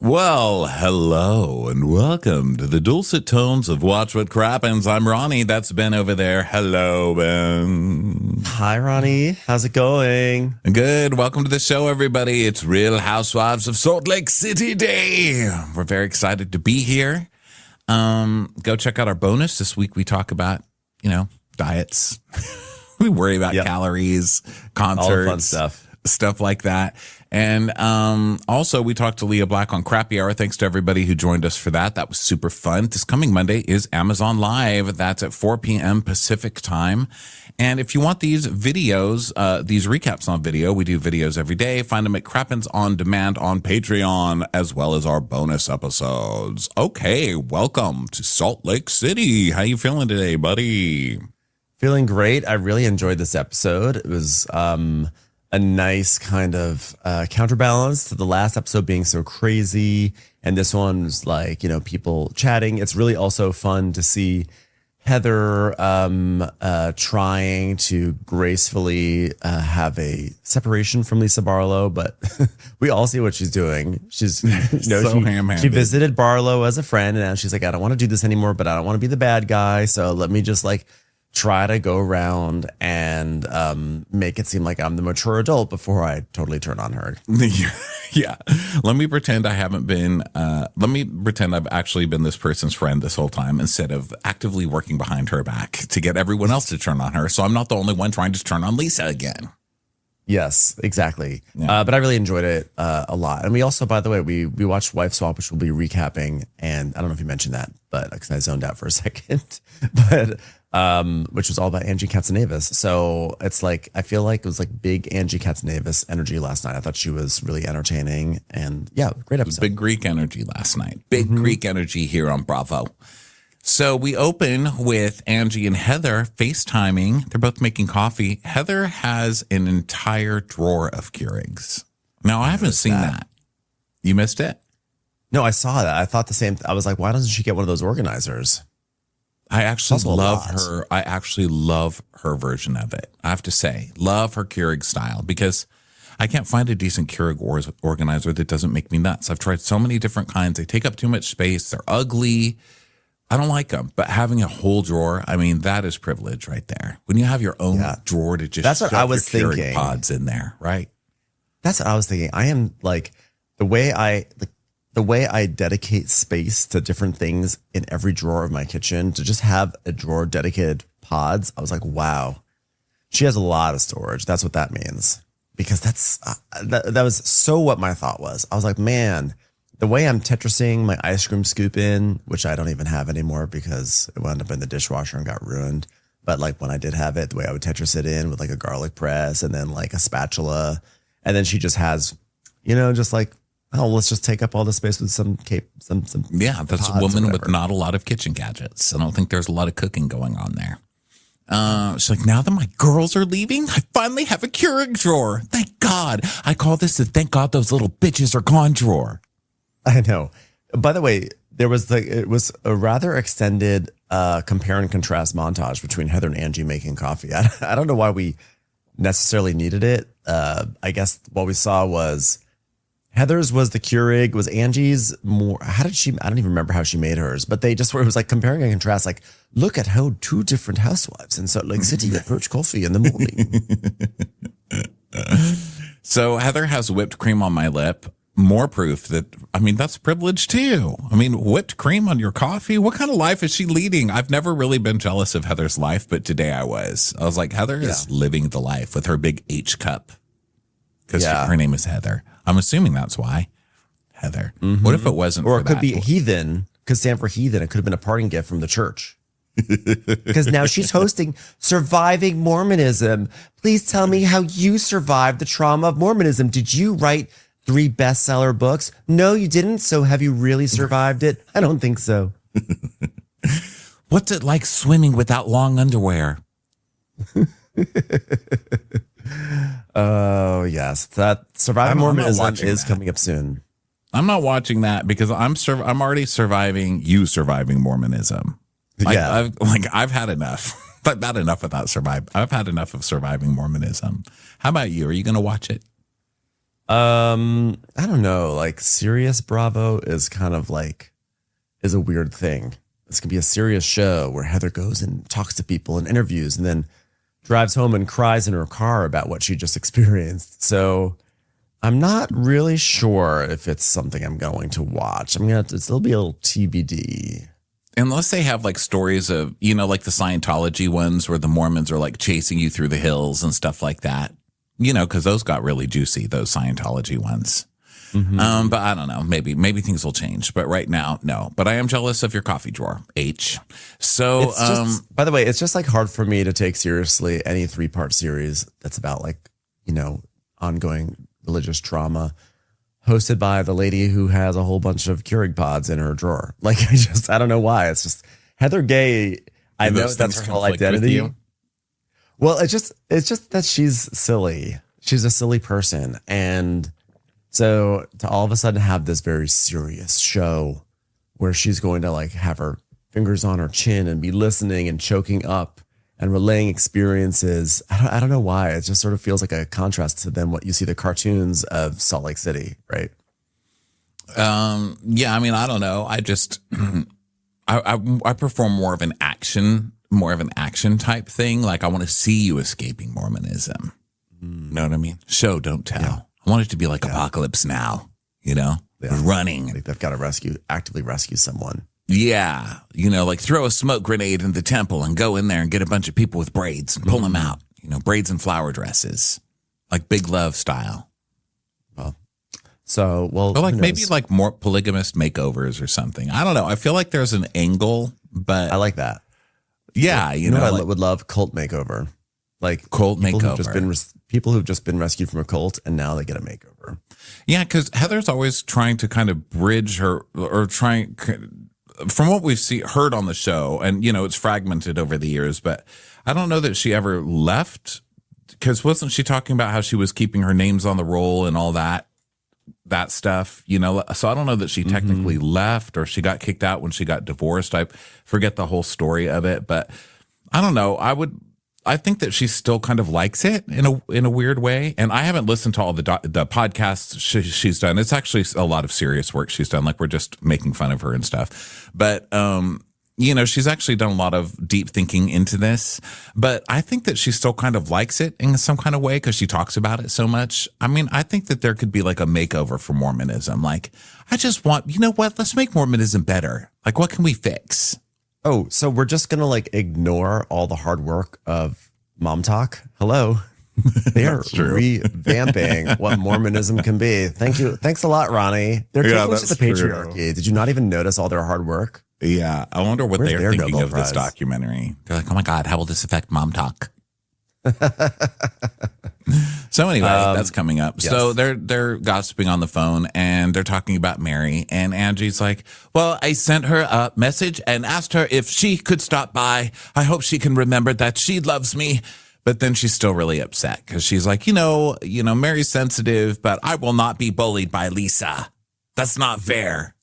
Well, hello and welcome to the dulcet tones of Watch What Crappens. I'm Ronnie. That's Ben over there. Hello, Ben. Hi, Ronnie. How's it going? Good. Welcome to the show, everybody. It's Real Housewives of Salt Lake City Day. We're very excited to be here. Go check out our bonus. This week we talk about, diets. We worry about calories, concerts, all the fun stuff like that. And also, we talked to Leah Black on Crappy Hour. Thanks to everybody who joined us for that. That was super fun. This coming Monday is Amazon Live. That's at 4 p.m. Pacific time. And if you want these videos, these recaps on video, we do videos every day. Find them at Crappens On Demand on Patreon, as well as our bonus episodes. Okay, welcome to Salt Lake City. How you feeling today, buddy? Feeling great. I really enjoyed this episode. It was a nice kind of counterbalance to the last episode being so crazy. And this one's like, people chatting. It's really also fun to see Heather trying to gracefully have a separation from Lisa Barlow, but we all see what she's doing. She's she visited Barlow as a friend, and now she's like, I don't want to do this anymore, but I don't want to be the bad guy. So let me just try to go around and make it seem like I'm the mature adult before I totally turn on her. Yeah. Let me pretend I haven't been, let me pretend I've actually been this person's friend this whole time instead of actively working behind her back to get everyone else to turn on her. So I'm not the only one trying to turn on Lisa again. Yes, exactly. Yeah. But I really enjoyed it a lot. And we also, by the way, we watched Wife Swap, which we'll be recapping. And I don't know if you mentioned that, but because I zoned out for a second, but which was all about Angie Katzenevas. So it's I feel like it was big Angie Katzenevas energy last night. I thought she was really entertaining, and great episode. Big Greek energy last night. Big Greek energy here on Bravo. So we open with Angie and Heather FaceTiming. They're both making coffee. Heather has an entire drawer of Keurigs. Now, I haven't seen that. You missed it? No, I saw that. I thought the same. I was like, why doesn't she get one of those organizers? I actually love her. I actually love her version of it. I have to say, love her Keurig style, because I can't find a decent Keurig organizer that doesn't make me nuts. I've tried so many different kinds. They take up too much space. They're ugly. I don't like them. But having a whole drawer, I mean, that is privilege right there. When you have your own drawer to just shove your Keurig pods in there, right? That's what I was thinking. I am the way I dedicate space to different things in every drawer of my kitchen, to just have a drawer dedicated pods. I was like, wow, she has a lot of storage. That's what that means. Because that was so what my thought was. I was like, man, the way I'm Tetrising my ice cream scoop in, which I don't even have anymore because it wound up in the dishwasher and got ruined. But when I did have it, the way I would Tetris it in with a garlic press and then a spatula. And then she just has, oh, let's just take up all the space with some cape, some. Yeah, that's a woman with not a lot of kitchen gadgets. I don't think there's a lot of cooking going on there. She's like, now that my girls are leaving, I finally have a Keurig drawer. Thank God. I call this the thank God those little bitches are gone drawer. I know. By the way, it was a rather extended compare and contrast montage between Heather and Angie making coffee. I don't know why we necessarily needed it. I guess what we saw was Heather's was the Keurig, was Angie's more. How did she? I don't even remember how she made hers, but they just were. It was comparing and contrast. Look at how two different housewives in Salt Lake City approach coffee in the morning. So Heather has whipped cream on my lip. More proof that, that's privilege too. Whipped cream on your coffee. What kind of life is she leading? I've never really been jealous of Heather's life, but today I was. I was like, Heather is living the life with her big H cup. Because her name is Heather. I'm assuming that's why. Heather. Mm-hmm. What if it wasn't? Or it could be heathen, because stand for heathen. It could have been a parting gift from the church. Because now she's hosting Surviving Mormonism. Please tell me how you survived the trauma of Mormonism. Did you write 3 bestseller books? No, you didn't. So have you really survived it? I don't think so. What's it like swimming without long underwear? Oh, yes. That Surviving Mormonism is coming up soon. I'm not watching that because I'm already surviving Mormonism. I've had enough. But not enough of that I've had enough of Surviving Mormonism. How about you? Are you going to watch it? I don't know. Like serious Bravo is kind of like is a weird thing. This can be a serious show where Heather goes and talks to people and interviews and then drives home and cries in her car about what she just experienced. So I'm not really sure if it's something I'm going to watch. It'll be a little TBD. Unless they have like stories of, like the Scientology ones where the Mormons are like chasing you through the hills and stuff like that, because those got really juicy, those Scientology ones. Mm-hmm. But I don't know. Maybe things will change. But right now, no. But I am jealous of your coffee drawer, H. So, by the way, it's just like hard for me to take seriously any 3-part series that's about like, ongoing religious trauma hosted by the lady who has a whole bunch of Keurig pods in her drawer. Like, I don't know why. It's just Heather Gay. I know that's her whole identity. Well, it's just that she's silly. She's a silly person. And so to all of a sudden have this very serious show where she's going to like have her fingers on her chin and be listening and choking up and relaying experiences. I don't know why. It just sort of feels like a contrast to then what you see the cartoons of Salt Lake City, right? Yeah, I don't know. I just I perform more of an action type thing. Like I want to see you escaping Mormonism. Know what I mean? Show, don't tell. Yeah. I want it to be like Apocalypse Now, running. Like they've got to actively rescue someone. Yeah. Like throw a smoke grenade in the temple and go in there and get a bunch of people with braids and pull them out, braids and flower dresses, like Big Love style. Or like maybe like more polygamous makeovers or something. I don't know. I feel like there's an angle, but I like that. Yeah. I would love cult makeover. Like cult makeover. People who've just been rescued from a cult and now they get a makeover. Yeah, because Heather's always trying to kind of bridge her or trying, from what we've heard on the show, and it's fragmented over the years, but I don't know that she ever left. Because wasn't she talking about how she was keeping her names on the roll and all that stuff? So I don't know that she technically left or she got kicked out when she got divorced. I forget the whole story of it, but I don't know. I think that she still kind of likes it in a weird way. And I haven't listened to all the podcasts she's done. It's actually a lot of serious work she's done. Like we're just making fun of her and stuff. But, she's actually done a lot of deep thinking into this. But I think that she still kind of likes it in some kind of way because she talks about it so much. I think that there could be like a makeover for Mormonism. Like, I just want, let's make Mormonism better. Like, what can we fix? Oh, so we're just going to like ignore all the hard work of Mom Talk? Hello. They are revamping what Mormonism can be. Thank you. Thanks a lot, Ronnie. They're taking to the patriarchy. True. Did you not even notice all their hard work? Yeah. I wonder what they're thinking of this documentary. They're like, oh my God, how will this affect Mom Talk? So anyway, that's coming up. Yes. So they're gossiping on the phone and they're talking about Mary, and Angie's like, well, I sent her a message and asked her if she could stop by. I hope she can remember that she loves me. But then she's still really upset because she's like, Mary's sensitive, but I will not be bullied by Lisa. That's not fair,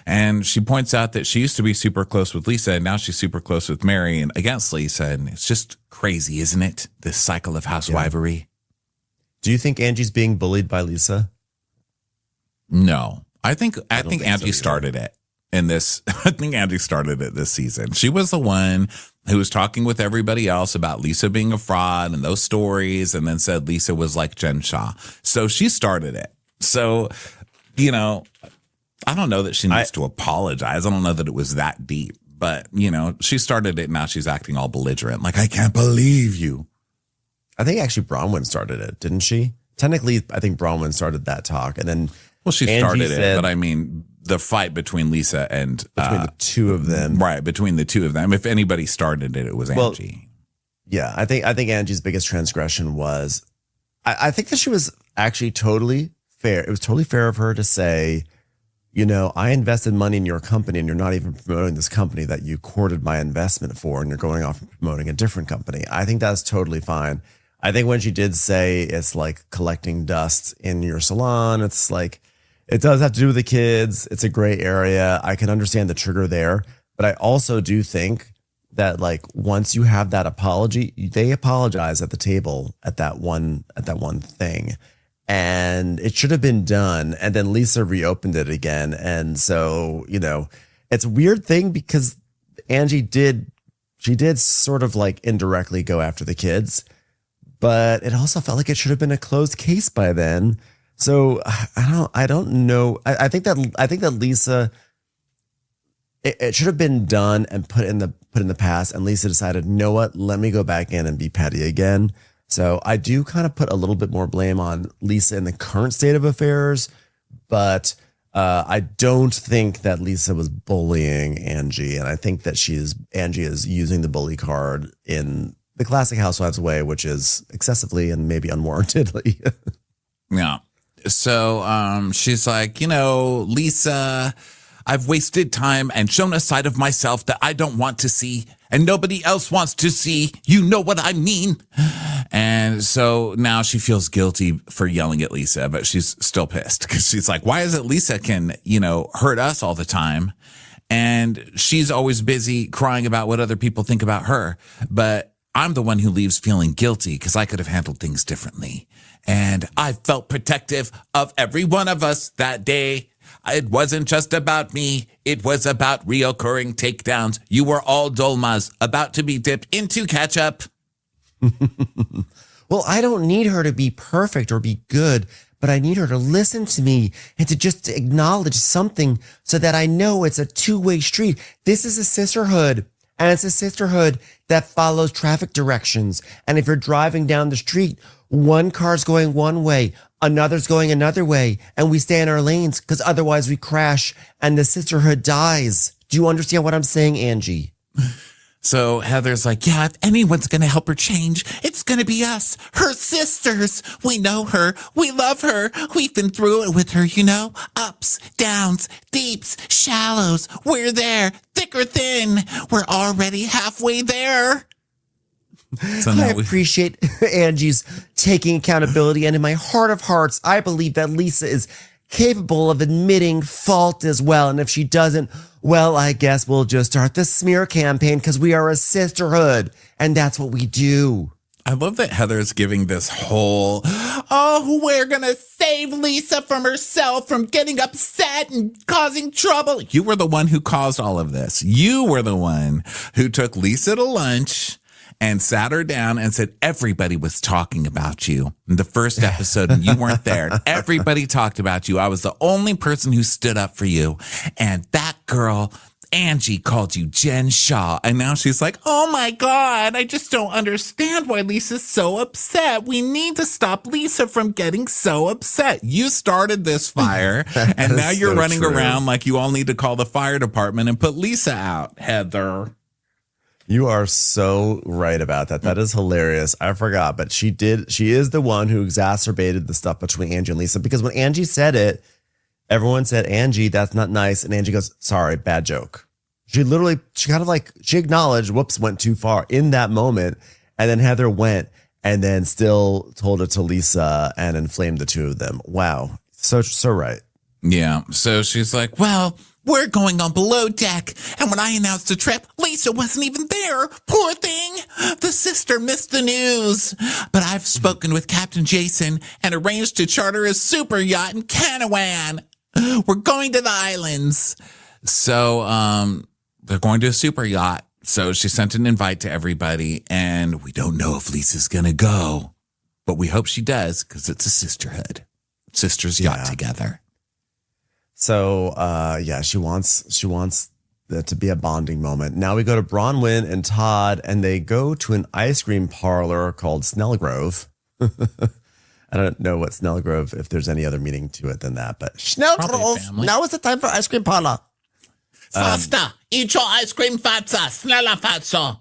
And she points out that she used to be super close with Lisa and now she's super close with Mary and against Lisa. And it's just crazy, isn't it? This cycle of housewifery. Yeah. Do you think Angie's being bullied by Lisa? No. I think Angie started it in this. I think Angie started it this season. She was the one who was talking with everybody else about Lisa being a fraud and those stories, and then said Lisa was like Jen Shah. So she started it. So, I don't know that she needs to apologize. I don't know that it was that deep, but she started it. Now she's acting all belligerent. Like, I can't believe you. I think actually Bronwyn started it, didn't she? Technically, I think Bronwyn started that talk, and then she started it. But the fight between Lisa and between the two of them, right? Between the two of them, if anybody started it, it was Angie. Yeah, I think Angie's biggest transgression was, I think that she was actually totally fair. It was totally fair of her to say, I invested money in your company and you're not even promoting this company that you courted my investment for, and you're going off and promoting a different company. I think that's totally fine. I think when she did say it's like collecting dust in your salon, it's like, it does have to do with the kids. It's a gray area. I can understand the trigger there. But I also do think that like once you have that apology, they apologize at the table at that one thing. and it should have been done. And then Lisa reopened it again. And so, it's a weird thing because Angie did sort of like indirectly go after the kids, but it also felt like it should have been a closed case by then. So I don't know. I think that Lisa, it should have been done and put in the past. And Lisa decided, you know what? Let me go back in and be petty again. So I do kind of put a little bit more blame on Lisa in the current state of affairs, but I don't think that Lisa was bullying Angie. And I think that Angie is using the bully card in the classic Housewives way, which is excessively and maybe unwarrantedly. Yeah. So she's like, Lisa, I've wasted time and shown a side of myself that I don't want to see and nobody else wants to see. You know what I mean? And so now she feels guilty for yelling at Lisa, but she's still pissed because she's like, why is it Lisa can, hurt us all the time? And she's always busy crying about what other people think about her. But I'm the one who leaves feeling guilty because I could have handled things differently. And I felt protective of every one of us that day. It wasn't just about me. It was about reoccurring takedowns. You were all dolmas about to be dipped into ketchup. Well, I don't need her to be perfect or be good, but I need her to listen to me and to just acknowledge something so that I know it's a two-way street. This is a sisterhood, and it's a sisterhood that follows traffic directions. And if you're driving down the street, one car's going one way, another's going another way, and we stay in our lanes because otherwise we crash and the sisterhood dies. Do you understand what I'm saying, Angie? So Heather's like, yeah, if anyone's going to help her change, it's going to be us, her sisters. We know her. We love her. We've been through it with her, ups, downs, deeps, shallows. We're there, thick or thin. We're already halfway there. So I appreciate Angie's taking accountability. And in my heart of hearts, I believe that Lisa is capable of admitting fault as well. And if she doesn't, well, I guess we'll just start the smear campaign because we are a sisterhood and that's what we do. I love that Heather's giving this whole, we're going to save Lisa from herself, from getting upset and causing trouble. You were the one who caused all of this. You were the one who took Lisa to lunch and sat her down and said, everybody was talking about you in the first episode and you weren't there. Everybody talked about you. I was the only person who stood up for you. And that girl, Angie, called you Jen Shaw. And now she's like, oh my God, I just don't understand why Lisa's so upset. We need to stop Lisa from getting so upset. You started this fire and now you're running around like you all need to call the fire department and put Lisa out, Heather. You are so right about that. That is hilarious. I forgot, but she is the one who exacerbated the stuff between Angie and Lisa, because when Angie said it, everyone said, Angie, that's not nice. And Angie goes, sorry, bad joke. She acknowledged, whoops, went too far in that moment. And then Heather went and then still told it to Lisa and inflamed the two of them. Wow. So right. Yeah. So she's like, well, we're going on below deck. And when I announced the trip, Lisa wasn't even there. Poor thing. The sister missed the news. But I've spoken with Captain Jason and arranged to charter a super yacht in Canawan. We're going to the islands. So they're going to a super yacht. So she sent an invite to everybody. And we don't know if Lisa's going to go. But we hope she does because it's a sisterhood. Sisters yacht together. So, she wants that to be a bonding moment. Now we go to Bronwyn and Todd, and they go to an ice cream parlor called Snellgrove. I don't know what Snellgrove, if there's any other meaning to it than that, but Snellgrove. Now is the time for ice cream parlor. Faster, eat your ice cream faster, sneller faster.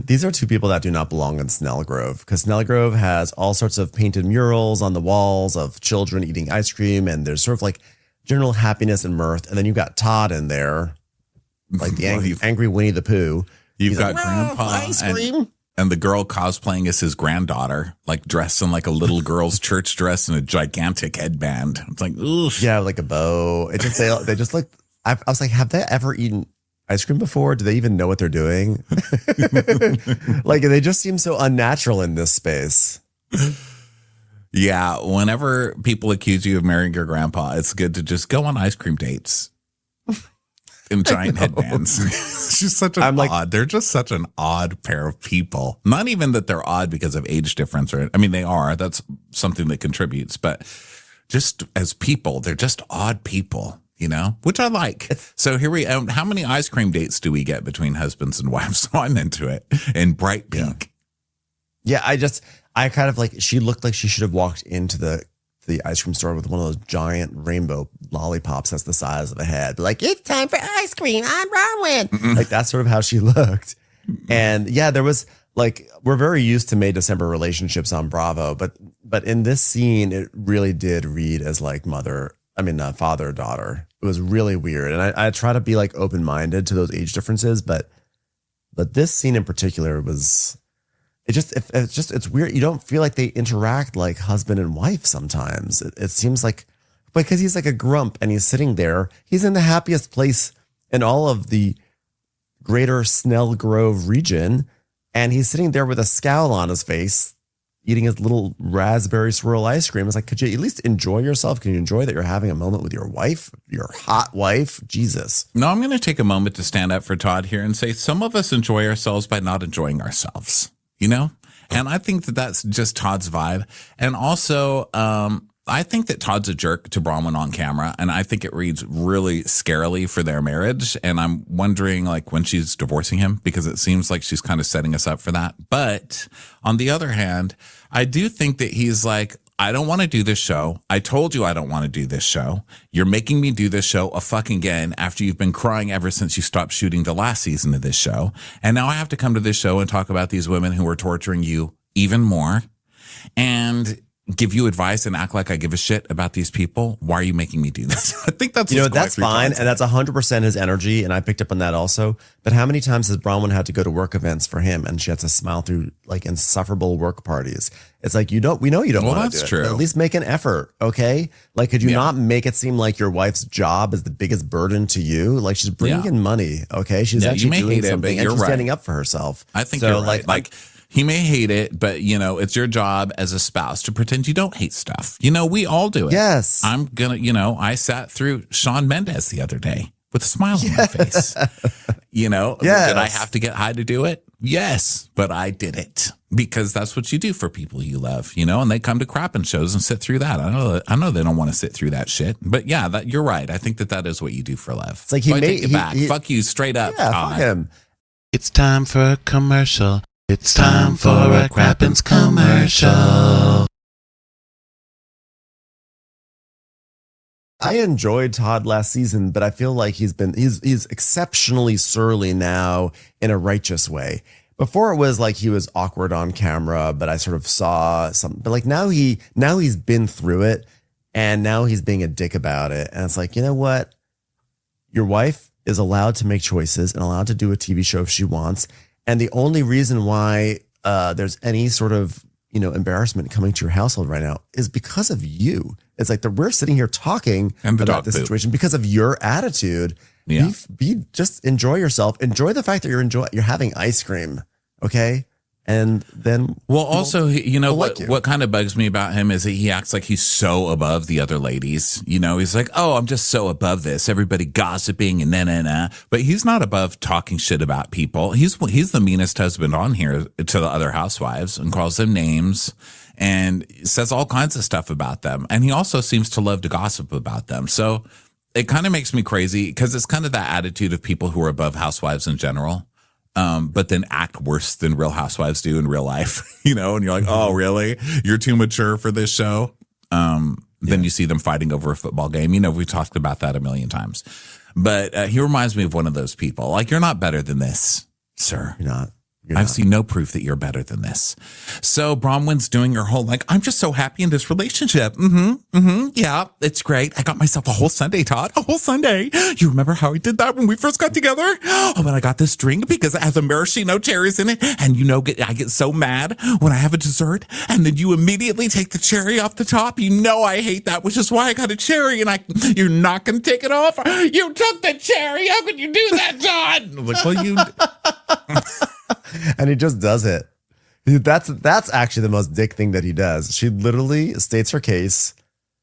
These are two people that do not belong in Snellgrove, because Snellgrove has all sorts of painted murals on the walls of children eating ice cream, and there's sort of like general happiness and mirth. And then you got Todd in there, like the angry Winnie the Pooh. You've got Grandpa ice cream. And the girl cosplaying as his granddaughter, like dressed in like a little girl's church dress and a gigantic headband. It's like, oof. Yeah, like a bow. It just they just look. I was like, have they ever eaten ice cream before? Do they even know what they're doing? Like, they just seem so unnatural in this space. Yeah, whenever people accuse you of marrying your grandpa, it's good to just go on ice cream dates in giant headbands. It's just such an odd. They're just such an odd pair of people. Not even that they're odd because of age difference, or I mean, they are. That's something that contributes, but just as people, they're just odd people. You know, which I like. So here we how many ice cream dates do we get between husbands and wives? So I'm into it in bright pink. Yeah, I kind of like, she looked like she should have walked into the ice cream store with one of those giant rainbow lollipops that's the size of a head. Like, it's time for ice cream. I'm Rowan. Like, that's sort of how she looked. And yeah, there was like, we're very used to May December relationships on Bravo, but in this scene, it really did read as like father daughter. It was really weird. And I try to be like open-minded to those age differences, but this scene in particular was, it's weird. You don't feel like they interact like husband and wife sometimes. It seems like, because he's like a grump and he's sitting there, he's in the happiest place in all of the greater Snell Grove region. And he's sitting there with a scowl on his face, eating his little raspberry swirl ice cream. It's like, could you at least enjoy yourself? Can you enjoy that you're having a moment with your wife, your hot wife? Jesus. No, I'm going to take a moment to stand up for Todd here and say some of us enjoy ourselves by not enjoying ourselves, you know? And I think that that's just Todd's vibe. And also, I think that Todd's a jerk to Bronwyn on camera, and I think it reads really scarily for their marriage. And I'm wondering, like, when she's divorcing him, because it seems like she's kind of setting us up for that. But on the other hand, I do think that he's like, I don't want to do this show. I told you I don't want to do this show. You're making me do this show a fucking again after you've been crying ever since you stopped shooting the last season of this show. And now I have to come to this show and talk about these women who are torturing you even more. And give you advice and act like I give a shit about these people. Why are you making me do this? I think that's, that's fine. And that's 100% his energy. And I picked up on that also. But how many times has Bronwyn had to go to work events for him and she had to smile through like insufferable work parties? It's like, we know you don't want to do it. True. At least make an effort. Okay. Like, could you not make it seem like your wife's job is the biggest burden to you? Like, she's bringing in money. Okay. She's actually doing something and she's standing up for herself. I think you're right. Like, he may hate it, but, it's your job as a spouse to pretend you don't hate stuff. We all do it. Yes. I'm going to, I sat through Shawn Mendes the other day with a smile on my face. Did I have to get high to do it? Yes, but I did it because that's what you do for people you love, and they come to Crappens shows and sit through that. I know they don't want to sit through that shit, but yeah, you're right. I think that is what you do for love. It's like take it back. Fuck you straight up. Yeah, fuck him. It's time for a commercial. It's time for a Crappens commercial. I enjoyed Todd last season, but I feel like he's exceptionally surly now in a righteous way. Before it was like he was awkward on camera, but I sort of saw something. But like now he's been through it, and now he's being a dick about it. And it's like, you know what? Your wife is allowed to make choices and allowed to do a TV show if she wants. And the only reason why there's any sort of, embarrassment coming to your household right now is because of you. It's like we're sitting here talking about this situation because of your attitude. Yeah. Just enjoy yourself. Enjoy the fact that you're having ice cream. Okay. And then, also, what kind of bugs me about him is that he acts like he's so above the other ladies. He's like, oh, I'm just so above this. Everybody gossiping and nah. But he's not above talking shit about people. He's the meanest husband on here to the other housewives and calls them names and says all kinds of stuff about them. And he also seems to love to gossip about them. So it kind of makes me crazy because it's kind of that attitude of people who are above housewives in general. But then act worse than Real Housewives do in real life, and you're like, oh, really? You're too mature for this show. Then you see them fighting over a football game. We talked about that a million times. But he reminds me of one of those people. Like, you're not better than this, sir. You're not. I've seen no proof that you're better than this. So Bronwyn's doing her whole, I'm just so happy in this relationship. Yeah, it's great. I got myself a whole Sunday, Todd. A whole Sunday. You remember how I did that when we first got together? Oh, but I got this drink because it has a maraschino cherries in it. And I get so mad when I have a dessert. And then you immediately take the cherry off the top. I hate that, which is why I got a cherry. And you're not going to take it off. You took the cherry. How could you do that, Todd? And he just does it. That's actually the most dick thing that he does. She literally states her case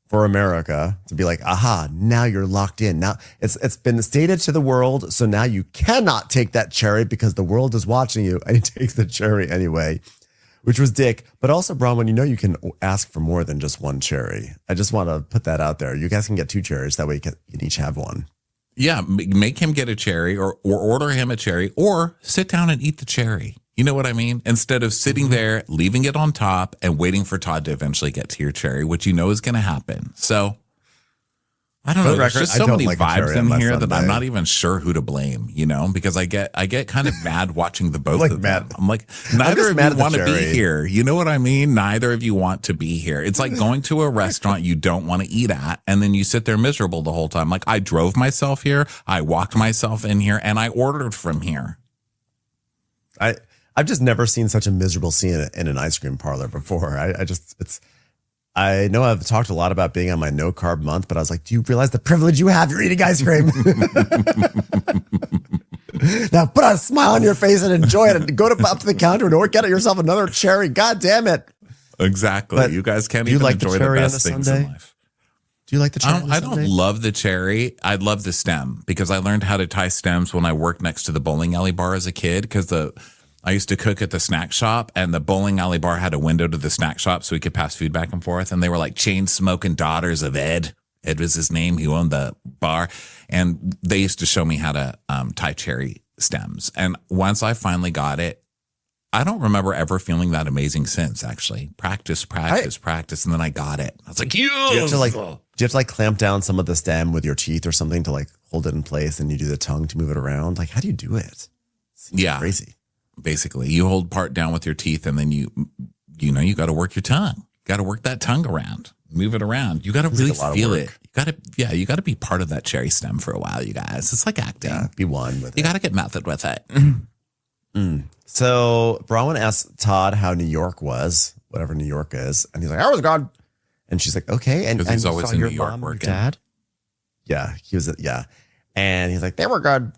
for America to be like, aha, now you're locked in. Now it's been stated to the world, so now you cannot take that cherry because the world is watching you. And he takes the cherry anyway, which was dick. But also, Bronwyn, you can ask for more than just one cherry. I just want to put that out there. You guys can get 2 cherries. That way you can each have one. Yeah, make him get a cherry or order him a cherry or sit down and eat the cherry. You know what I mean? Instead of sitting there, leaving it on top and waiting for Todd to eventually get to your cherry, which is going to happen. So I don't know. There's just so many vibes in here that I'm not even sure who to blame, because I get kind of mad watching the both of them. I'm like, neither of you want to be here. You know what I mean? Neither of you want to be here. It's like going to a restaurant you don't want to eat at, and then you sit there miserable the whole time. Like, I drove myself here, I walked myself in here, and I ordered from here. I've just never seen such a miserable scene in an ice cream parlor before. I know I've talked a lot about being on my no carb month, but I was like, do you realize the privilege you have? You're eating ice cream. Now put a smile on your face and enjoy it and go up to the counter and get yourself another cherry. God damn it. Exactly. But you guys can't even enjoy the best things in life. Do you like the cherry? I don't love the cherry. I love the stem because I learned how to tie stems when I worked next to the bowling alley bar as a kid because I used to cook at the snack shop, and the bowling alley bar had a window to the snack shop so we could pass food back and forth. And they were like chain smoking daughters of Ed. Ed was his name. He owned the bar. And they used to show me how to tie cherry stems. And once I finally got it, I don't remember ever feeling that amazing since, actually. Practice. And then I got it. I was like, yes! Do you have to clamp down some of the stem with your teeth or something to hold it in place, and you do the tongue to move it around? How do you do it? Yeah. Crazy. Basically, you hold part down with your teeth, and then you got to work your tongue. Got to work that tongue around, move it around. You got to really feel it. You got to be part of that cherry stem for a while, you guys. It's like acting. Yeah, be one with it. You got to get method with it. So Bronwyn asked Todd how New York was, whatever New York is, and he's like, "I was gone," and she's like, "Okay." And he's always in New York working. Dad? Yeah, he was. Yeah, and he's like, "They were good."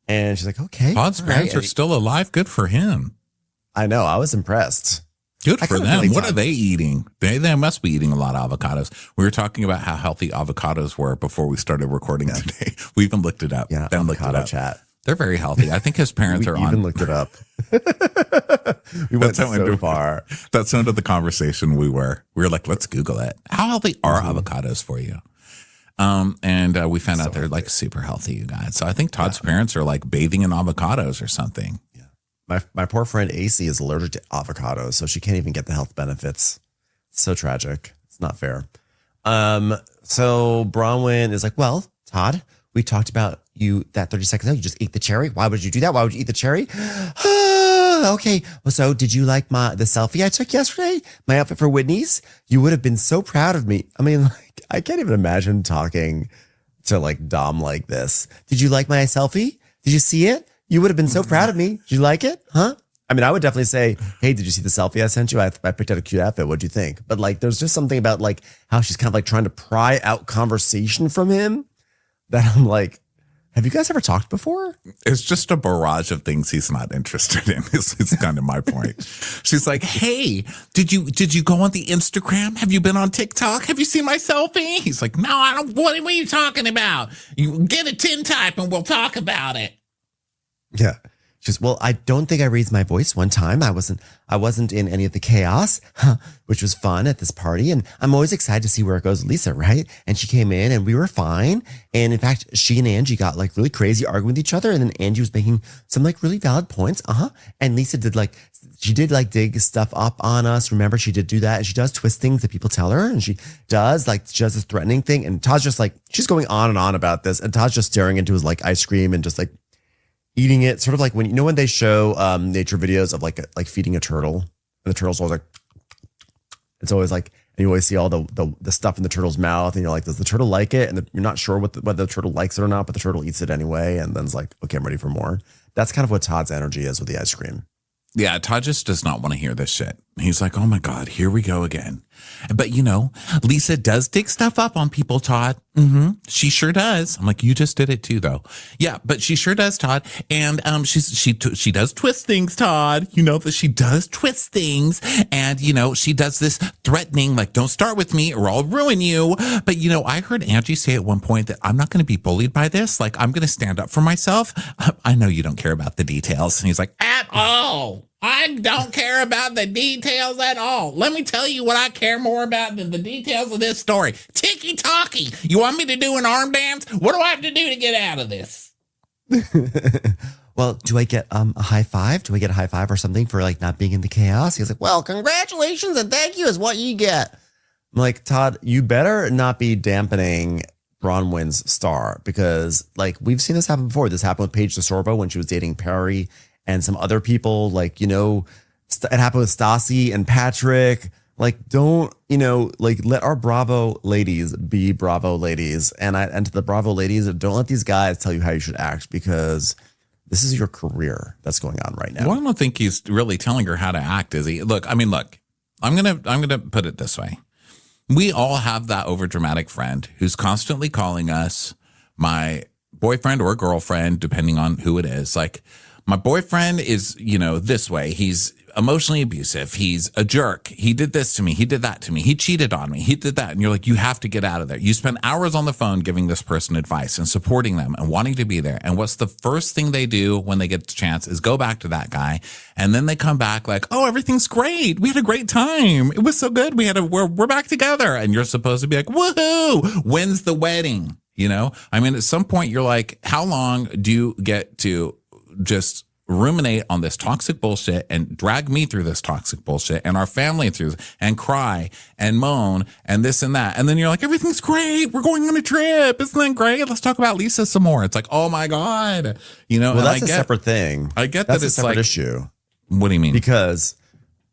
And she's like, okay. Todd's parents are still alive. Good for him. I know. I was impressed. Good for them. What are they eating? They must be eating a lot of avocados. We were talking about how healthy avocados were before we started recording today. We even looked it up. Yeah, Ben looked it up. Chat. They're very healthy. I think his parents are on. We even looked it up. We went so far. That's under the conversation we were like, let's Google it. How healthy are avocados for you? And we found out they're super healthy, you guys. So I think Todd's parents are bathing in avocados or something. Yeah. My poor friend AC is allergic to avocados, so she can't even get the health benefits. It's so tragic. It's not fair. So Bronwyn is like, well, Todd, we talked about you that 30 seconds ago. You just ate the cherry. Why would you do that? Why would you eat the cherry? Okay. Well, so did you like the selfie I took yesterday? My outfit for Whitney's? You would have been so proud of me. I mean, I can't even imagine talking to Dom like this. Did you like my selfie? Did you see it? You would have been so proud of me. Did you like it? Huh? I mean, I would definitely say, hey, did you see the selfie I sent you? I picked out a cute outfit. What'd you think? But there's just something about how she's kind of trying to pry out conversation from him that I'm like, have you guys ever talked before? It's just a barrage of things he's not interested in. It's kind of my point. She's like, hey, did you go on the Instagram? Have you been on TikTok? Have you seen my selfie? He's like, no, I don't. What are you talking about? You get a tintype and we'll talk about it. Yeah. She's, well, I don't think I raised my voice one time. I wasn't in any of the chaos, which was fun at this party. And I'm always excited to see where it goes with Lisa, right? And she came in and we were fine. And in fact, she and Angie got really crazy arguing with each other. And then Angie was making some really valid points. And Lisa did she did dig stuff up on us. Remember, she did do that. And she does twist things that people tell her. And she does this threatening thing. And Todd's just she's going on and on about this. And Todd's just staring into his ice cream and just eating it, sort of when they show nature videos of feeding a turtle, and the turtle's always it's always and you always see all the stuff in the turtle's mouth, and you're like, does the turtle like it? And you're not sure whether the turtle likes it or not, but the turtle eats it anyway, and then it's okay, I'm ready for more. That's kind of what Todd's energy is with the ice cream. Yeah, Todd just does not want to hear this shit. He's like, oh my God, here we go again. But Lisa does dig stuff up on people, Todd. She sure does. I'm like, you just did it too, though. Yeah, but she sure does, Todd. And she does twist things, Todd. You know that she does twist things, and she does this threatening, like, don't start with me or I'll ruin you. But I heard Angie say at one point that I'm not going to be bullied by this. Like, I'm going to stand up for myself. I know you don't care about the details. And he's like, at all. I don't care about the details at all. Let me tell you what I care more about than the details of this story. Tiki-talkie. You want me to do an arm dance? What do I have to do to get out of this? Well, do I get a high five? Do I get a high five or something for like not being in the chaos? He's like, well, congratulations and thank you is what you get. I'm like, Todd, you better not be dampening Bronwyn's star, because like we've seen this happen before. This happened with Paige DeSorbo when she was dating Perry and some other people. Like, it happened with Stassi and Patrick. Like, don't, let our Bravo ladies be Bravo ladies. And to the Bravo ladies, don't let these guys tell you how you should act, because this is your career that's going on right now. Well, I don't think he's really telling her how to act, is he? Look, I'm gonna put it this way. We all have that overdramatic friend who's constantly calling us my boyfriend or girlfriend, depending on who it is. Like, my boyfriend is, this way. He's emotionally abusive. He's a jerk. He did this to me. He did that to me. He cheated on me. He did that. And you're like, you have to get out of there. You spend hours on the phone giving this person advice and supporting them and wanting to be there. And what's the first thing they do when they get the chance is go back to that guy. And then they come back like, oh, everything's great. We had a great time. It was so good. We're back together. And you're supposed to be like, woohoo, when's the wedding? At some point you're like, how long do you get to just ruminate on this toxic bullshit and drag me through this toxic bullshit and our family through and cry and moan and this and that? And then you're like, everything's great. We're going on a trip. Isn't that great? Let's talk about Lisa some more. It's like, oh my God. Well, that's a separate thing. I get that's that it's a separate like, issue. What do you mean? Because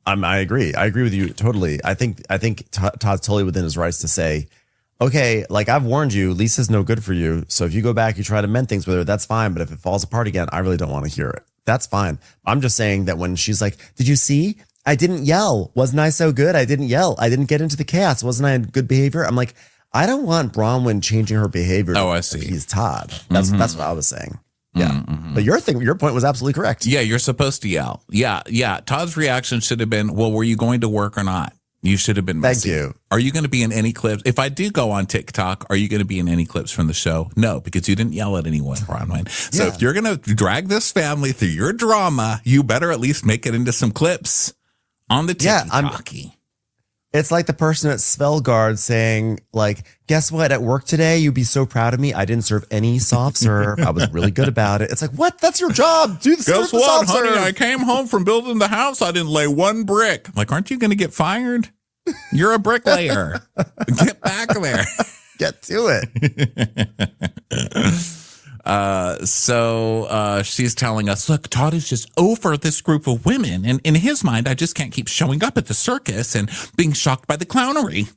I agree. I agree with you totally. I think Todd's totally within his rights to say, okay, like I've warned you, Lisa's no good for you. So if you go back, you try to mend things with her, that's fine. But if it falls apart again, I really don't want to hear it. That's fine. I'm just saying that when she's like, did you see? I didn't yell. Wasn't I so good? I didn't yell. I didn't get into the chaos. Wasn't I in good behavior? I'm like, I don't want Bronwyn changing her behavior. Oh, I see. He's Todd. That's what I was saying. Yeah. But your point was absolutely correct. Yeah, you're supposed to yell. Yeah. Todd's reaction should have been, well, were you going to work or not? You should have been messy. Thank you. Are you going to be in any clips? If I do go on TikTok, are you going to be in any clips from the show? No, because you didn't yell at anyone, Bronwyn. So if you're going to drag this family through your drama, you better at least make it into some clips on the TikTok. It's like the person at Svelgard saying, like, guess what? At work today, you'd be so proud of me. I didn't serve any soft serve. I was really good about it. It's like, what? That's your job. Do the Guess what, honey? I came home from building the house. I didn't lay one brick. Like, aren't you going to get fired? You're a bricklayer. Get back there. Get to it. So she's telling us, look, Todd is just over this group of women. And in his mind, I just can't keep showing up at the circus and being shocked by the clownery.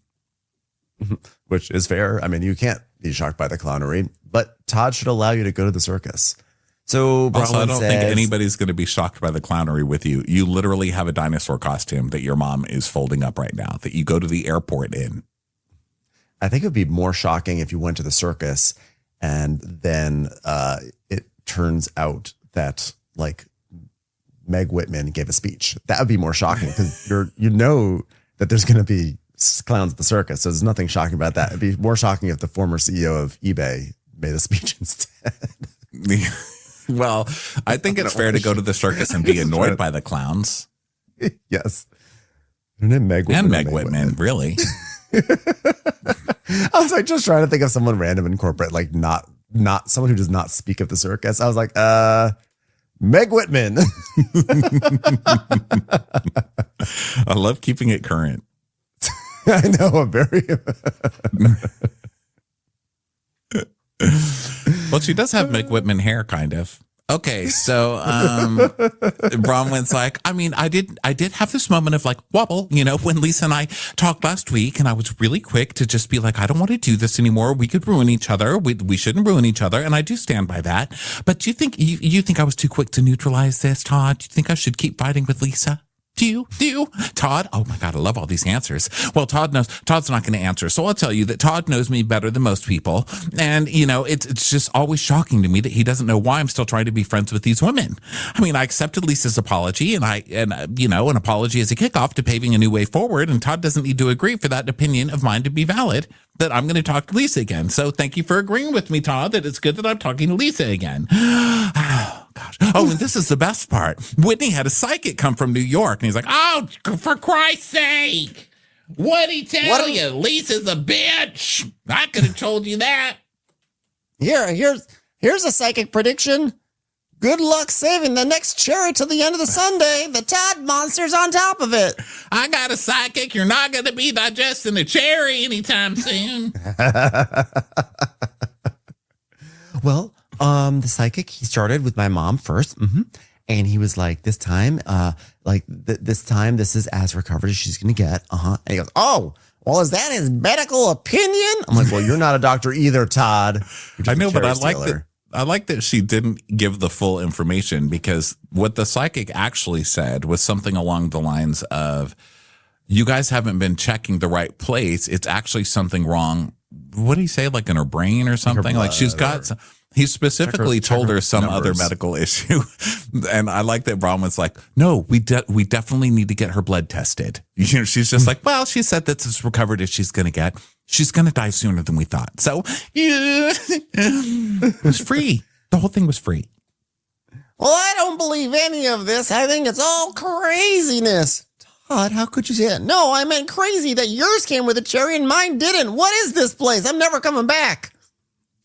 Which is fair. I mean, you can't be shocked by the clownery, but Todd should allow you to go to the circus. So also, I don't think anybody's going to be shocked by the clownery with you. You literally have a dinosaur costume that your mom is folding up right now that you go to the airport in. I think it would be more shocking if you went to the circus and then it turns out that like Meg Whitman gave a speech. That would be more shocking because that there's going to be clowns at the circus. So there's nothing shocking about that. It'd be more shocking if the former CEO of eBay made a speech instead. Well, I think it's fair to go to the circus and be annoyed by the clowns. Yes. Her name Meg Whitman. And Meg Whitman, really. I was like just trying to think of someone random in corporate, like not someone who does not speak of the circus. I was like, Meg Whitman. I love keeping it current. I know, I'm very. Well, she does have Meg Whitman hair, kind of. Okay, so Bronwyn's like, I mean, I did have this moment of like wobble, when Lisa and I talked last week, and I was really quick to just be like, I don't want to do this anymore. We could ruin each other. We shouldn't ruin each other, and I do stand by that. But do you think you think I was too quick to neutralize this, Todd? Do you think I should keep fighting with Lisa? Do you? Todd? Oh my God, I love all these answers. Well, Todd knows. Todd's not going to answer. So I'll tell you that Todd knows me better than most people. And, it's just always shocking to me that he doesn't know why I'm still trying to be friends with these women. I mean, I accepted Lisa's apology and an apology as a kickoff to paving a new way forward. And Todd doesn't need to agree for that opinion of mine to be valid, that I'm going to talk to Lisa again. So thank you for agreeing with me, Todd, that it's good that I'm talking to Lisa again. Oh, gosh. Oh, and this is the best part. Whitney had a psychic come from New York, and he's like, oh, for Christ's sake. What'd he tell you? Lisa's a bitch. I could have told you that. Here's a psychic prediction. Good luck saving the next cherry to the end of the sundae. The Todd monster's on top of it. I got a psychic. You're not going to be digesting a cherry anytime soon. Well, the psychic, he started with my mom first. Mm-hmm. And he was like, this time, this is as recovered as she's going to get. And he goes, oh, well, is that his medical opinion? I'm like, well, you're not a doctor either, Todd. I know, but I like that she didn't give the full information, because what the psychic actually said was something along the lines of, you guys haven't been checking the right place. It's actually something wrong. What did he say? Like in her brain or something? Like she's got... He specifically told her some other medical issue. And I like that Bronwyn's like, no, we definitely need to get her blood tested. She's just like, well, she said that's as recovered as she's going to get. She's going to die sooner than we thought. So it was free. The whole thing was free. Well, I don't believe any of this. I think it's all craziness. Todd, how could you say that? No, I meant crazy that yours came with a cherry and mine didn't. What is this place? I'm never coming back.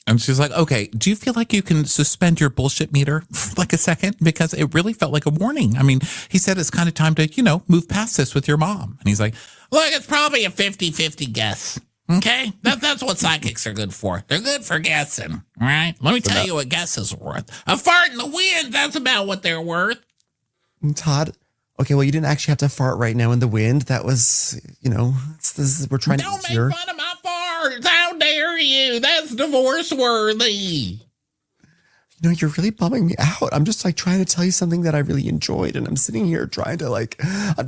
And she's like, okay, do you feel like you can suspend your bullshit meter for like a second? Because it really felt like a warning. I mean, he said it's kind of time to, move past this with your mom. And he's like, look, it's probably a 50-50 guess. Okay? That's what psychics are good for. They're good for guessing. All right? Let me tell you what guesses are worth. A fart in the wind, that's about what they're worth. Todd, okay, well, you didn't actually have to fart right now in the wind. That was, we're trying Don't to hear. make fun of my farts. How dare you? That's divorce worthy. You're really bumming me out. I'm just trying to tell you something that I really enjoyed. And I'm sitting here trying to I'm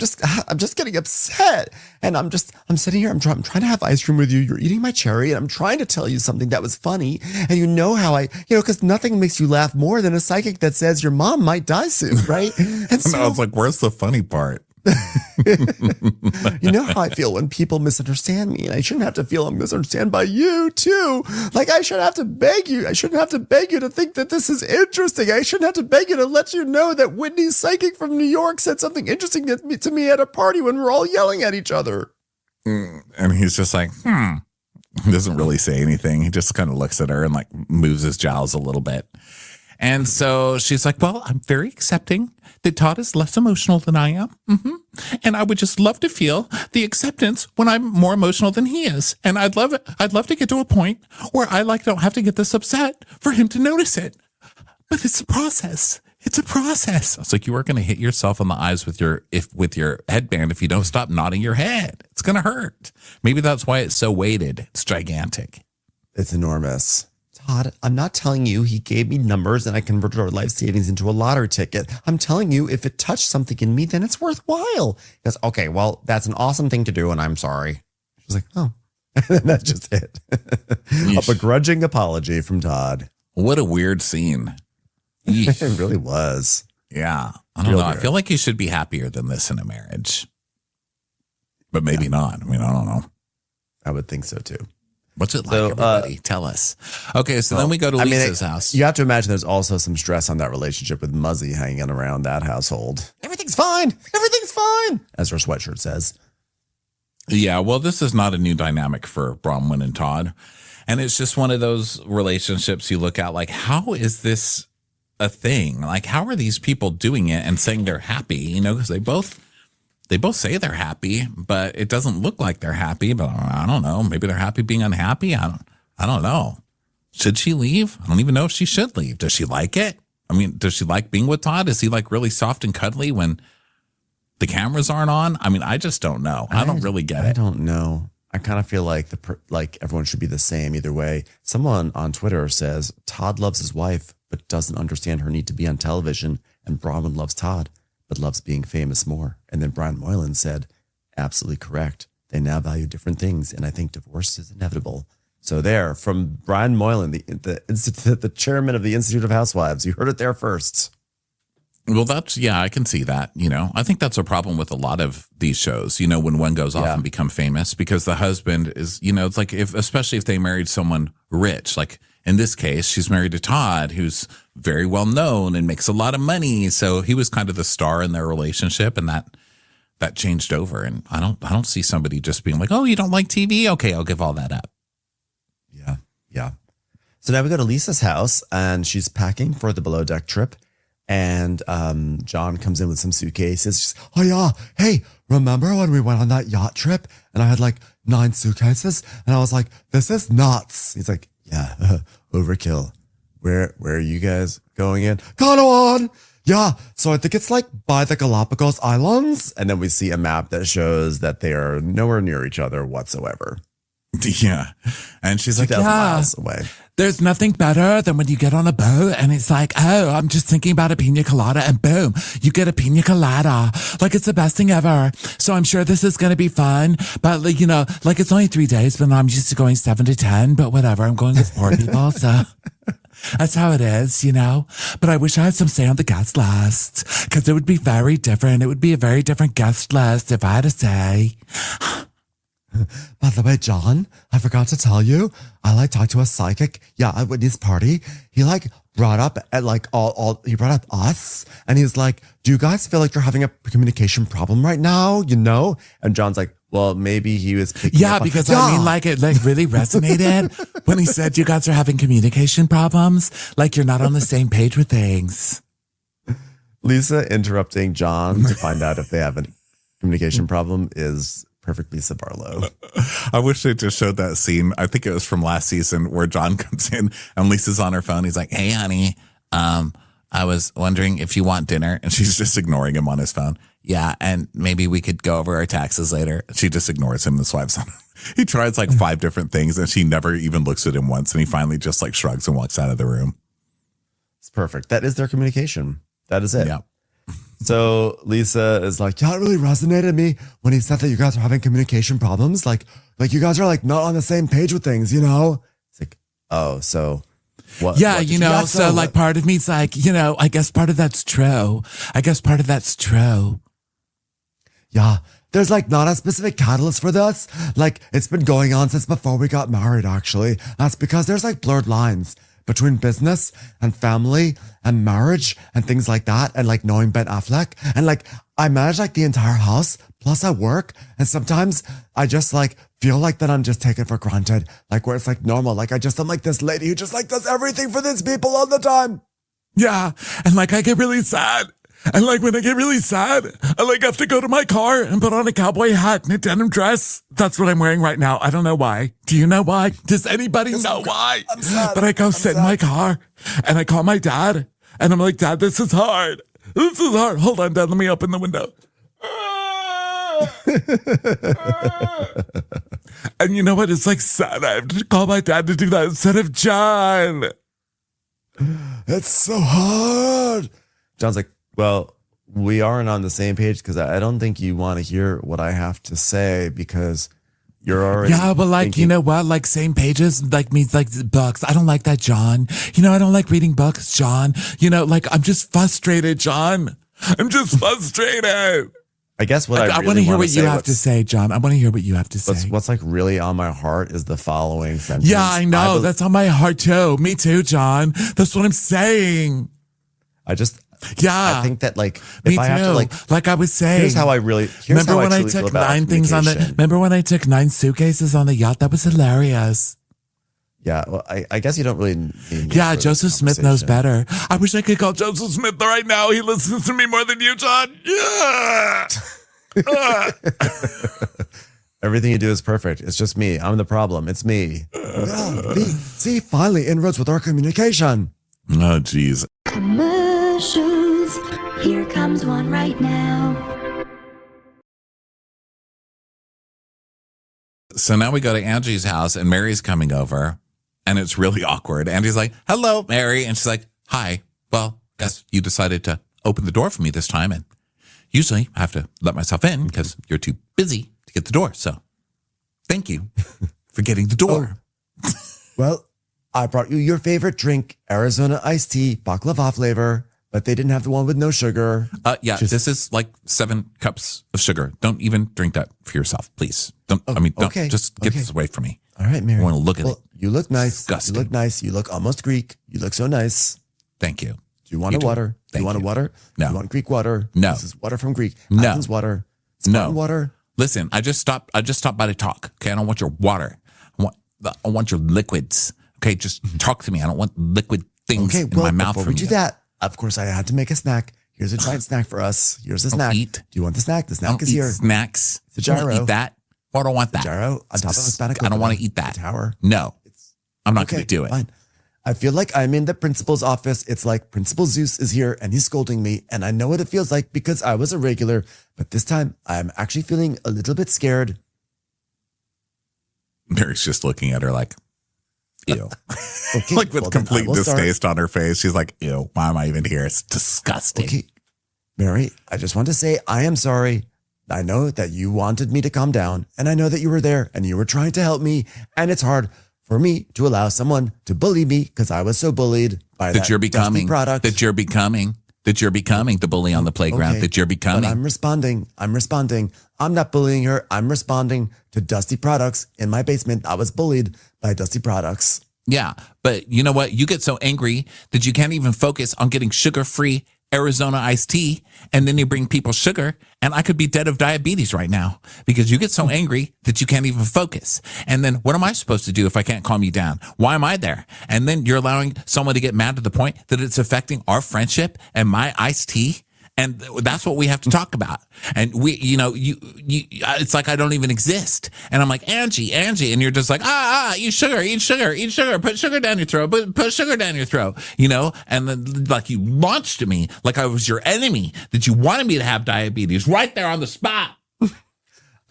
just getting upset. And I'm sitting here, I'm trying to have ice cream with you. You're eating my cherry and I'm trying to tell you something that was funny. And how because nothing makes you laugh more than a psychic that says your mom might die soon, right? And so, I was like, where's the funny part? You know how I feel when people misunderstand me, and I shouldn't have to feel misunderstood by you too. I shouldn't have to beg you. I shouldn't have to beg you to think that this is interesting. I shouldn't have to beg you to let you know that Whitney's psychic from New York said something interesting to me at a party when we're all yelling at each other. And he's just like, He doesn't really say anything. He just kind of looks at her and moves his jowls a little bit. And so she's like, well, I'm very accepting that Todd is less emotional than I am. Mm-hmm. And I would just love to feel the acceptance when I'm more emotional than he is. And I'd love to get to a point where I don't have to get this upset for him to notice it. But it's a process. It's a process. I was like, you are going to hit yourself on the eyes with your headband if you don't stop nodding your head. It's going to hurt. Maybe that's why it's so weighted. It's gigantic. It's enormous. Todd, I'm not telling you he gave me numbers and I converted our life savings into a lottery ticket. I'm telling you, if it touched something in me, then it's worthwhile. He goes, okay, well, that's an awesome thing to do, and I'm sorry. She's like, oh, and that's just it. A begrudging apology from Todd. What a weird scene. It really was. Yeah. I don't know. Weird. I feel like you should be happier than this in a marriage. But maybe not. I mean, I don't know. I would think so too. What's it like, everybody? Tell us. Okay, so then we go to Lisa's house. You have to imagine there's also some stress on that relationship with Muzzy hanging around that household. Everything's fine. Everything's fine, as her sweatshirt says. Yeah, well, this is not a new dynamic for Bronwyn and Todd. And it's just one of those relationships you look at how is this a thing? How are these people doing it and saying they're happy? Because they both say they're happy, but it doesn't look like they're happy. But I don't know. Maybe they're happy being unhappy. I don't know. Should she leave? I don't even know if she should leave. Does she like it? I mean, does she like being with Todd? Is he really soft and cuddly when the cameras aren't on? I mean, I just don't know. I don't really get it. I don't know. I kind of feel like everyone should be the same either way. Someone on Twitter says Todd loves his wife, but doesn't understand her need to be on television. And Bronwyn loves Todd, but loves being famous more. And then Brian Moylan said, absolutely correct. They now value different things, and I think divorce is inevitable. So there, from Brian Moylan, the chairman of the Institute of Housewives. You heard it there first. Well, I can see that. I think that's a problem with a lot of these shows, when one goes off and become famous, because the husband is, it's like especially if they married someone rich, like in this case, she's married to Todd, who's very well known and makes a lot of money. So he was kind of the star in their relationship, and that changed over. And I don't see somebody just being like, oh, you don't like TV? Okay, I'll give all that up. Yeah. So now we go to Lisa's house, and she's packing for the below deck trip. And John comes in with some suitcases. She's, oh yeah, hey, remember when we went on that yacht trip and I had like 9 suitcases? And I was like, this is nuts. He's like, yeah, overkill. Where are you guys going in? Kanawan! Yeah, so I think it's like by the Galapagos Islands. And then we see a map that shows that they are nowhere near each other whatsoever. Yeah. And she's like, miles away. There's nothing better than when you get on a boat and it's like, oh, I'm just thinking about a pina colada, and boom, you get a pina colada. Like, it's the best thing ever. So I'm sure this is going to be fun. But, like it's only 3 days, but I'm used to going 7 to 10, but whatever. I'm going with 4 people. So that's how it is, But I wish I had some say on the guest list, because it would be very different. It would be a very different guest list if I had a say. By the way, John, I forgot to tell you, I talked to a psychic. Yeah, at Whitney's party. He brought up he brought up us, and he's like, do you guys feel like you're having a communication problem right now? And John's like, well, maybe he was picking up because I mean, it really resonated when he said you guys are having communication problems. Like, you're not on the same page with things. Lisa interrupting John to find out if they have a communication problem is perfect Lisa Barlow. I wish they just showed that scene. I think it was from last season where John comes in and Lisa's on her phone. He's like, hey, honey, I was wondering if you want dinner. And she's just ignoring him on his phone. Yeah, and maybe we could go over our taxes later. She just ignores him and swipes on him. He tries 5 different things and she never even looks at him once. And he finally just shrugs and walks out of the room. It's perfect. That is their communication. That is it. Yeah. So Lisa is like, yeah, it really resonated with me when he said that you guys are having communication problems. Like you guys are not on the same page with things, It's like, oh, so what? Yeah, so part of me's like, I guess part of that's true. Yeah, there's not a specific catalyst for this. It's been going on since before we got married, actually. That's because there's blurred lines between business and family and marriage and things like that, and knowing Ben Affleck, and I manage the entire house, plus I work, and sometimes I just feel that I'm just taken for granted, where it's normal, I'm this lady who just does everything for these people all the time. Yeah, and I get really sad. And when I get really sad, I have to go to my car and put on a cowboy hat and a denim dress. That's what I'm wearing right now. I don't know why. Do you know why? Does anybody know why? I'm sad. But I go sit in my car and I call my dad and I'm like, Dad, this is hard. This is hard. Hold on, Dad. Let me open the window. And you know what? It's sad. I have to call my dad to do that instead of John. It's so hard. John's like, well, we aren't on the same page because I don't think you want to hear what I have to say because you're already. Yeah, but thinking, you know what? Same pages means books. I don't like that, John. I don't like reading books, John. I'm just frustrated, John. I'm just frustrated. I guess what I want to hear what you have to say, John. I want to hear what you have to say. What's really on my heart is the following sentence. Yeah, I know. That's on my heart too. Me too, John. That's what I'm saying. I think that if I have to I was saying, here's how I really remember when I took 9 things on remember when I took 9 suitcases on the yacht? That was hilarious. Yeah, well, I guess you don't really need Joseph Smith knows better. I wish I could call Joseph Smith right now. He listens to me more than you, John. Yeah. Everything you do is perfect. It's just me. I'm the problem. It's me. See, finally inroads with our communication. Oh, geez. Commercials. Here comes one right now. So now we go to Angie's house and Mary's coming over and it's really awkward. Angie's like, hello, Mary. And she's like, hi. Well, guess you decided to open the door for me this time and usually I have to let myself in because you're too busy to get the door. So thank you for getting the door. Well, I brought you your favorite drink, Arizona iced tea, baklava flavor, but they didn't have the one with no sugar. This is like 7 cups of sugar. Don't even drink that for yourself, please. Don't. Just get this away from me. All right, Mary. I want to look at it. You look nice. Disgusting. You look nice. You look almost Greek. You look so nice. Thank you. Do you want water? Do you want a water? No. You want Greek water? No. This is water from Greek. No. Athens water. Spartan water. Listen, I just stopped by to talk. Okay, I don't want your water. I want your liquids. Okay, just talk to me. I don't want liquid things in my mouth before from we do you. that, of course, I had to make a snack. Here's a giant snack for us. Here's a snack. Eat. Do you want the snack? The snack Don't is eat here. snacks. It's a gyro. I don't eat that. I don't want that. Gyro on top of a Hispanic. I don't want to eat that. Tower. No, I'm not going to do it. Fine. I feel like I'm in the principal's office. It's like Principal Zeus is here and he's scolding me. And I know what it feels like because I was a regular. But this time I'm actually feeling a little bit scared. Mary's just looking at her like, ew. Okay, Like with well, then complete I will start. distaste on her face. She's like, ew, why am I even here? It's disgusting. Okay, Mary, I just want to say I am sorry. I know that you wanted me to calm down and I know that you were there and you were trying to help me. And it's hard for me to allow someone to bully me because I was so bullied by that You're becoming dusty product. that you're becoming the bully on the playground. Okay, That you're becoming. But I'm responding. I'm not bullying her. I'm responding to dusty products in my basement. I was bullied by dusty products. Yeah, but you know what? You get so angry that you can't even focus on getting sugar-free Arizona iced tea, and then you bring people sugar, and I could be dead of diabetes right now because you get so angry that you can't even focus. And then what am I supposed to do if I can't calm you down? Why am I there? And then you're allowing someone to get mad to the point that it's affecting our friendship and my iced tea. And that's what we have to talk about. And it's like I don't even exist. And I'm like, Angie. And you're just like, eat sugar, put sugar down your throat, put sugar down your throat, and then like you launched at me like I was your enemy, that you wanted me to have diabetes right there on the spot.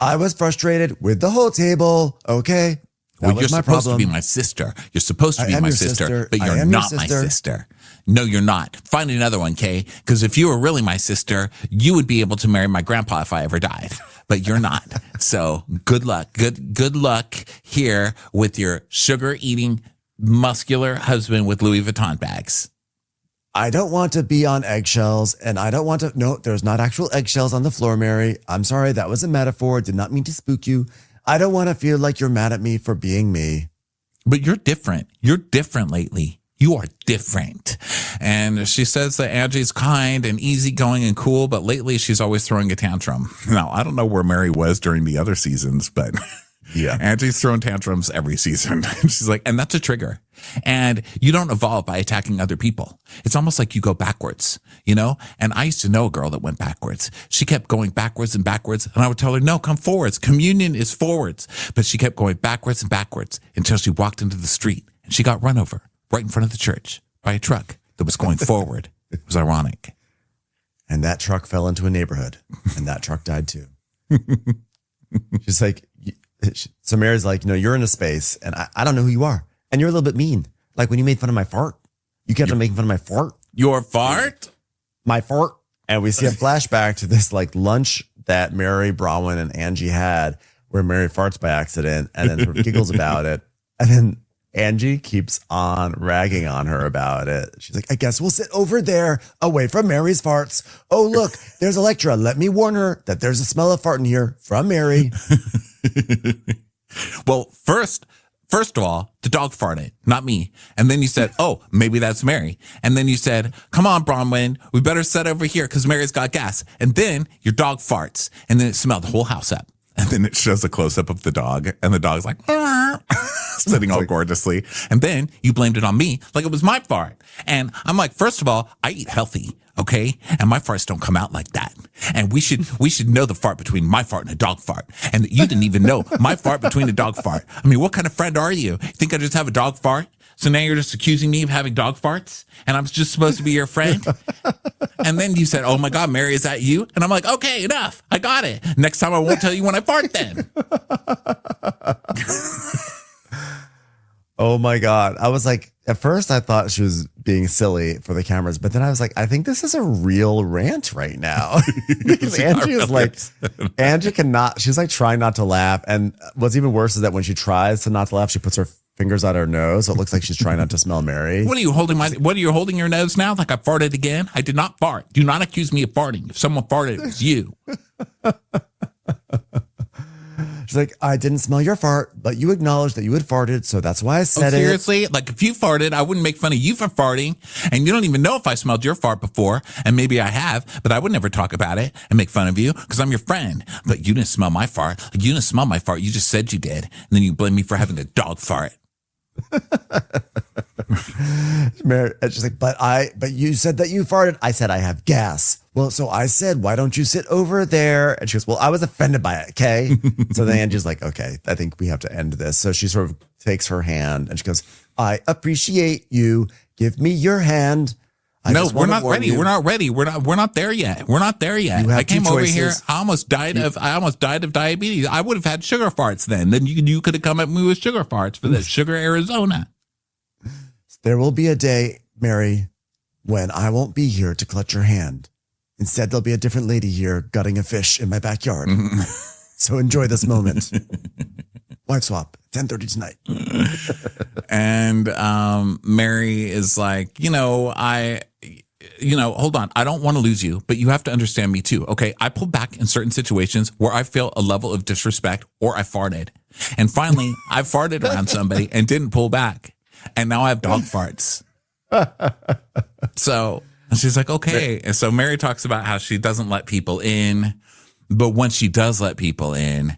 I was frustrated with the whole table. Okay. That Well, was you're my supposed problem. to be my sister. You're supposed to I be am my your sister, sister. but I you're am your not my sister. sister. No, you're not. Find another one, Kay. Because if you were really my sister, you would be able to marry my grandpa if I ever died. But you're not. So good luck. Good luck here with your sugar-eating, muscular husband with Louis Vuitton bags. I don't want to be on eggshells and I don't want to. No, there's not actual eggshells on the floor, Mary. I'm sorry. That was a metaphor. Did not mean to spook you. I don't want to feel like you're mad at me for being me. But you're different. You're different lately. You are different. And she says that Angie's kind and easygoing and cool, but lately she's always throwing a tantrum. Now, I don't know where Mary was during the other seasons, but yeah, Angie's throwing tantrums every season. She's like, and that's a trigger. And you don't evolve by attacking other people. It's almost like you go backwards, And I used to know a girl that went backwards. She kept going backwards and backwards. And I would tell her, no, come forwards. Communion is forwards. But she kept going backwards and backwards until she walked into the street and she got run over right in front of the church by a truck that was going forward. It was ironic. And that truck fell into a neighborhood and that truck died too. She's like, so Mary's like, you're in a space and I don't know who you are. And you're a little bit mean. Like when you made fun of my fart, you kept on making fun of my fart. Your fart? My fart. And we see a flashback to this like lunch that Mary, Bronwyn, and Angie had where Mary farts by accident and then sort of giggles about it. And then Angie keeps on ragging on her about it. She's like, I guess we'll sit over there away from Mary's farts. Oh, look, there's Electra. Let me warn her that there's a smell of fart in here from Mary. Well, first of all, the dog farted, not me. And then you said, oh, maybe that's Mary. And then you said, come on, Bronwyn, we better sit over here because Mary's got gas. And then your dog farts. And then it smelled the whole house up. And then it shows a close-up of the dog. And the dog's like, sitting all gorgeously. And then you blamed it on me like it was my fart. And I'm like, first of all, I eat healthy. Okay. And my farts don't come out like that. And we should know the fart between my fart and a dog fart. And you didn't even know my fart between a dog fart. I mean, what kind of friend are you? You think I just have a dog fart? So now you're just accusing me of having dog farts? And I'm just supposed to be your friend? And then you said, oh my God, Mary, is that you? And I'm like, okay, enough. I got it. Next time I won't tell you when I fart then. Oh my God. I was like, at first I thought she was being silly for the cameras. But then I was like, I think this is a real rant right now. Because Angie is like, Angie cannot, she's like trying not to laugh. And what's even worse is that when she tries to not to laugh, she puts her fingers out her nose. So it looks like she's trying not to smell Mary. What are you holding your nose now? Like I farted again? I did not fart. Do not accuse me of farting. If someone farted, it was you. She's like, I didn't smell your fart, but you acknowledged that you had farted, so that's why I said it. Seriously? Like if you farted, I wouldn't make fun of you for farting, and you don't even know if I smelled your fart before, and maybe I have, but I would never talk about it and make fun of you because I'm your friend. But you didn't smell my fart. Like, you didn't smell my fart. You just said you did, and then you blame me for having a dog fart. Mary, and she's like, but you said that you farted. I said I have gas. Well, so I said, why don't you sit over there? And she goes, well, I was offended by it. Okay. So then Angie's like, okay, I think we have to end this. So she sort of takes her hand and she goes, I appreciate you. Give me your hand. No, we're not ready. We're not ready. We're not there yet. We're not there yet. I came over here. I almost died of diabetes. I would have had sugar farts then. Then you could have come at me with sugar farts for this sugar Arizona. There will be a day, Mary, when I won't be here to clutch your hand. Instead, there'll be a different lady here gutting a fish in my backyard. So enjoy this moment. Wife swap, 10:30 tonight. And Mary is like, hold on. I don't want to lose you, but you have to understand me too. Okay. I pulled back in certain situations where I feel a level of disrespect or I farted. And finally, I farted around somebody and didn't pull back. And now I have dog farts. So she's like, okay. And so Mary talks about how she doesn't let people in, but when she does let people in,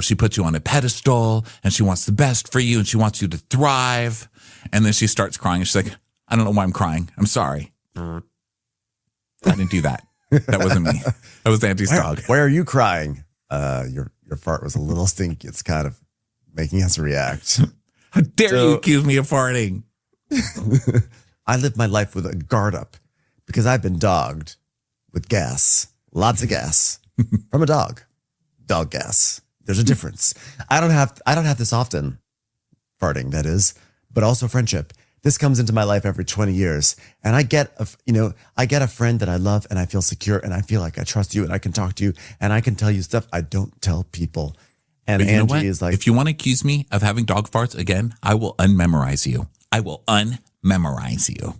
she puts you on a pedestal and she wants the best for you and she wants you to thrive. And then she starts crying and she's like, I don't know why I'm crying. I'm sorry. I didn't do that. That wasn't me. That was Angie's dog. Why are you crying? Your fart was a little stinky. It's kind of making us react. How dare you accuse me of farting? I live my life with a guard up because I've been dogged with gas, lots of gas from a dog gas. There's a difference. I don't have this often, farting, that is, but also friendship. This comes into my life every 20 years. And I get a friend that I love and I feel secure and I feel like I trust you and I can talk to you and I can tell you stuff I don't tell people. And Angie is like, if you want to accuse me of having dog farts again, I will unmemorize you. I will unmemorize you.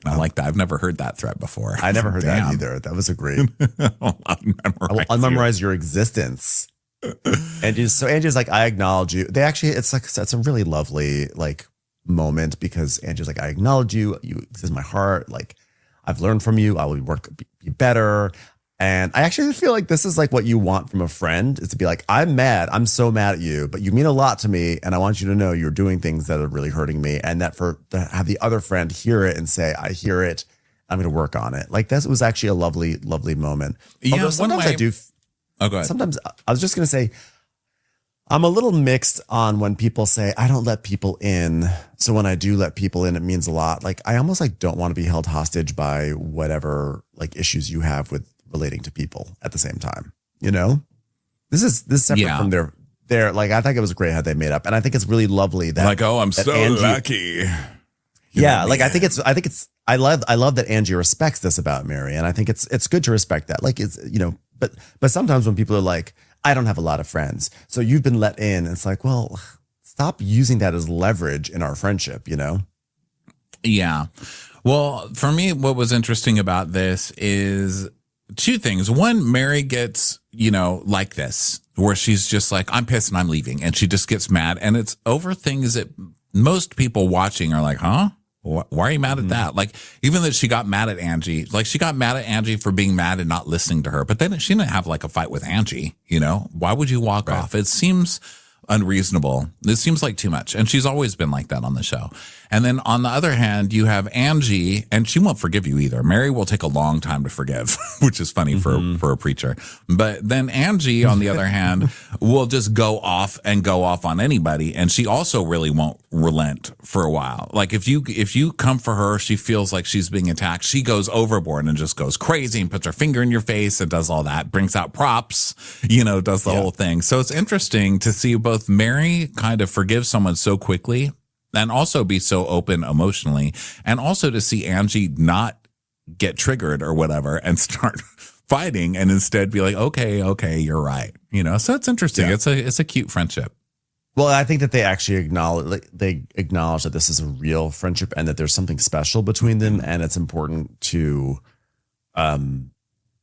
I like that. I've never heard that threat before. I never heard that either. That was a great. I will unmemorize your existence. Angie's like, I acknowledge you. It's a really lovely moment because Angie's like, I acknowledge you. This is my heart. Like, I've learned from you. I will be better. And I actually feel like this is like what you want from a friend, is to be like, I'm mad. I'm so mad at you, but you mean a lot to me. And I want you to know you're doing things that are really hurting me. And that to have the other friend hear it and say, I hear it. I'm going to work on it. Like, that was actually a lovely, lovely moment. Yeah, although sometimes I do. Oh, go ahead. Sometimes I was just going to say, I'm a little mixed on when people say, I don't let people in. So when I do let people in, it means a lot. Like, I almost don't want to be held hostage by whatever issues you have with relating to people at the same time. This is separate from their I think it was great how they made up. And I think it's really lovely that I'm so Angie, lucky. Yeah. I love that Angie respects this about Mary. And I think it's good to respect that. But sometimes when people are like, I don't have a lot of friends, so you've been let in. It's like, well, stop using that as leverage in our friendship, Yeah. Well, for me, what was interesting about this is two things. One, Mary gets, like this, where she's just like, I'm pissed and I'm leaving. And she just gets mad. And it's over things that most people watching are like, huh? Why are you mad at that? Like, even that she got mad at Angie, she got mad at Angie for being mad and not listening to her. But then she didn't have a fight with Angie, Why would you walk off? It seems unreasonable. This seems like too much. And she's always been like that on the show. And then on the other hand, you have Angie, and she won't forgive you either. Mary will take a long time to forgive, which is funny for a preacher. But then Angie, on the other hand, will just go off on anybody. And she also really won't relent for a while. Like, if you come for her, she feels like she's being attacked. She goes overboard and just goes crazy and puts her finger in your face and does all that, brings out props, does the whole thing. So it's interesting to see both Mary kind of forgive someone so quickly and also be so open emotionally, and also to see Angie not get triggered or whatever and start fighting and instead be like, okay, you're right. So it's interesting. Yeah. It's a cute friendship. Well, I think that they actually acknowledge that this is a real friendship and that there's something special between them, and it's important to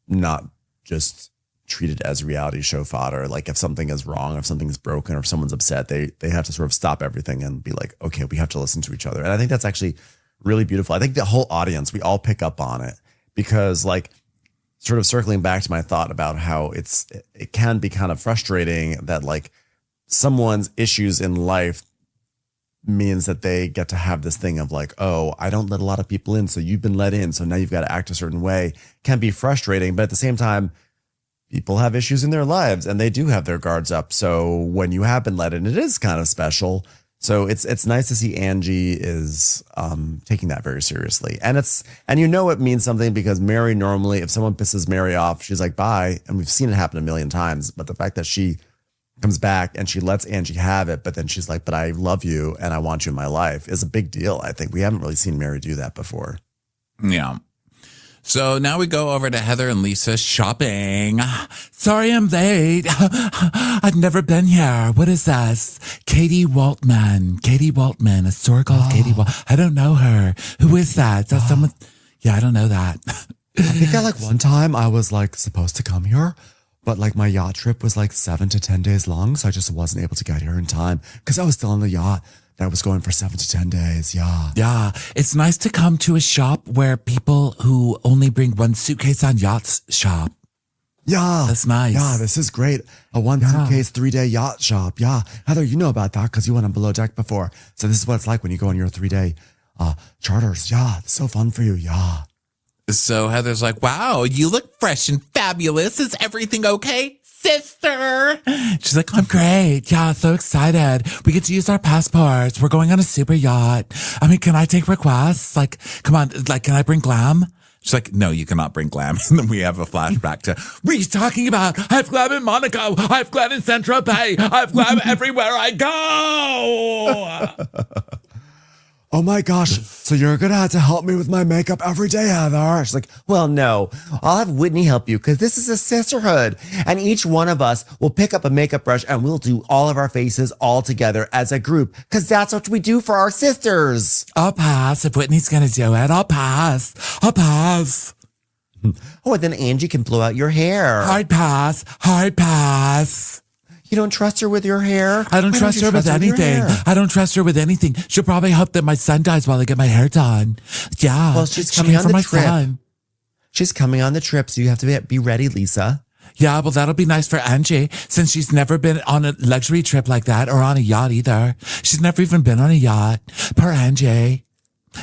not just treat it as reality show fodder. Like if something is wrong, if something's broken, or if someone's upset, they have to sort of stop everything and be like, okay, we have to listen to each other. And I think that's actually really beautiful. I think the whole audience, we all pick up on it, because like sort of circling back to my thought about how it can be kind of frustrating that like someone's issues in life means that they get to have this thing of like, oh, I don't let a lot of people in, so you've been let in, so now you've got to act a certain way. Can be frustrating, but at the same time, people have issues in their lives and they do have their guards up. So when you have been let in, it is kind of special. So it's nice to see Angie is taking that very seriously. And it means something, because Mary normally, if someone pisses Mary off, she's like, bye. And we've seen it happen a million times. But the fact that she comes back and she lets Angie have it, but then she's like, but I love you and I want you in my life, is a big deal. I think we haven't really seen Mary do that before. Yeah. So now we go over to Heather and Lisa shopping. Sorry I'm late. I've never been here. What is this? Katie Waltman, historical Katie Waltman. I don't know her. Who is that? Is that someone? Yeah, I don't know that. I think that like one time I was like supposed to come here, but like my yacht trip was like 7 to 10 days long. So I just wasn't able to get here in time because I was still on the yacht that was going for 7 to 10 days. Yeah. Yeah. It's nice to come to a shop where people who only bring one suitcase on yachts shop. Yeah. That's nice. Yeah, this is great. A one suitcase, 3-day yacht shop. Yeah. Heather, you know about that because you went on Below Deck before. So this is what it's like when you go on your 3-day charters. Yeah. It's so fun for you. Yeah. So Heather's like, wow, you look fresh and fabulous. Is everything okay, sister? She's like, I'm great. Yeah, so excited. We get to use our passports. We're going on a super yacht. I mean, can I take requests? Like, come on, like, can I bring glam? She's like, no, you cannot bring glam. And then we have a flashback to, what are you talking about? I have glam in Monaco. I have glam in Saint-Tropez. I have glam everywhere I go. Oh my gosh, so you're going to have to help me with my makeup every day, Heather. She's like, well, no, I'll have Whitney help you because this is a sisterhood. And each one of us will pick up a makeup brush and we'll do all of our faces all together as a group because that's what we do for our sisters. I'll pass if Whitney's going to do it. I'll pass. Oh, and then Angie can blow out your hair. Hard pass. You don't trust her with your hair? I don't trust her with anything. I don't trust her with anything. She'll probably hope that my son dies while I get my hair done. Yeah. Well, she's coming on the trip. She's coming on the trip, so you have to be ready, Lisa. Yeah, well, that'll be nice for Angie, since she's never been on a luxury trip like that or on a yacht either. She's never even been on a yacht. Poor Angie.